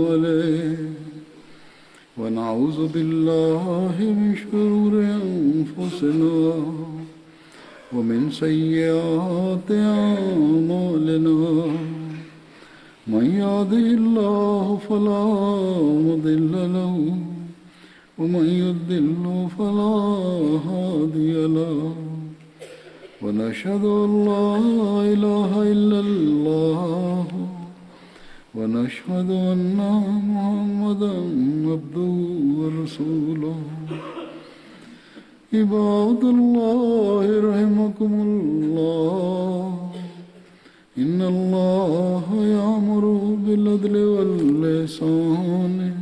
عليه ونعوذ بالله من شرور أنفسنا ومن سيئات أعمالنا من يهده الله فلا مضل له ومن يضلل فلا هادي له ونشهد أن لا إله إلا الله ونشهد أن محمدا عبده ورسوله عباد الله رحمكم الله إن الله يأمر بالعدل والإحسان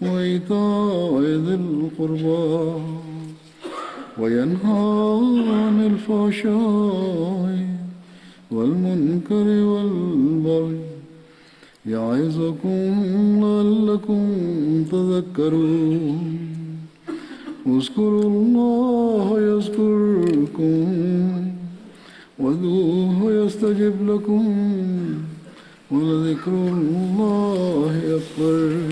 وإيتاء ذي القربى وينهى عن الفحشاء والمنكر والبغي يعظكم لعلكم تذكرون اذكروا الله يذكركم وادعوه يستجب لكم ولذكر الله أكبر.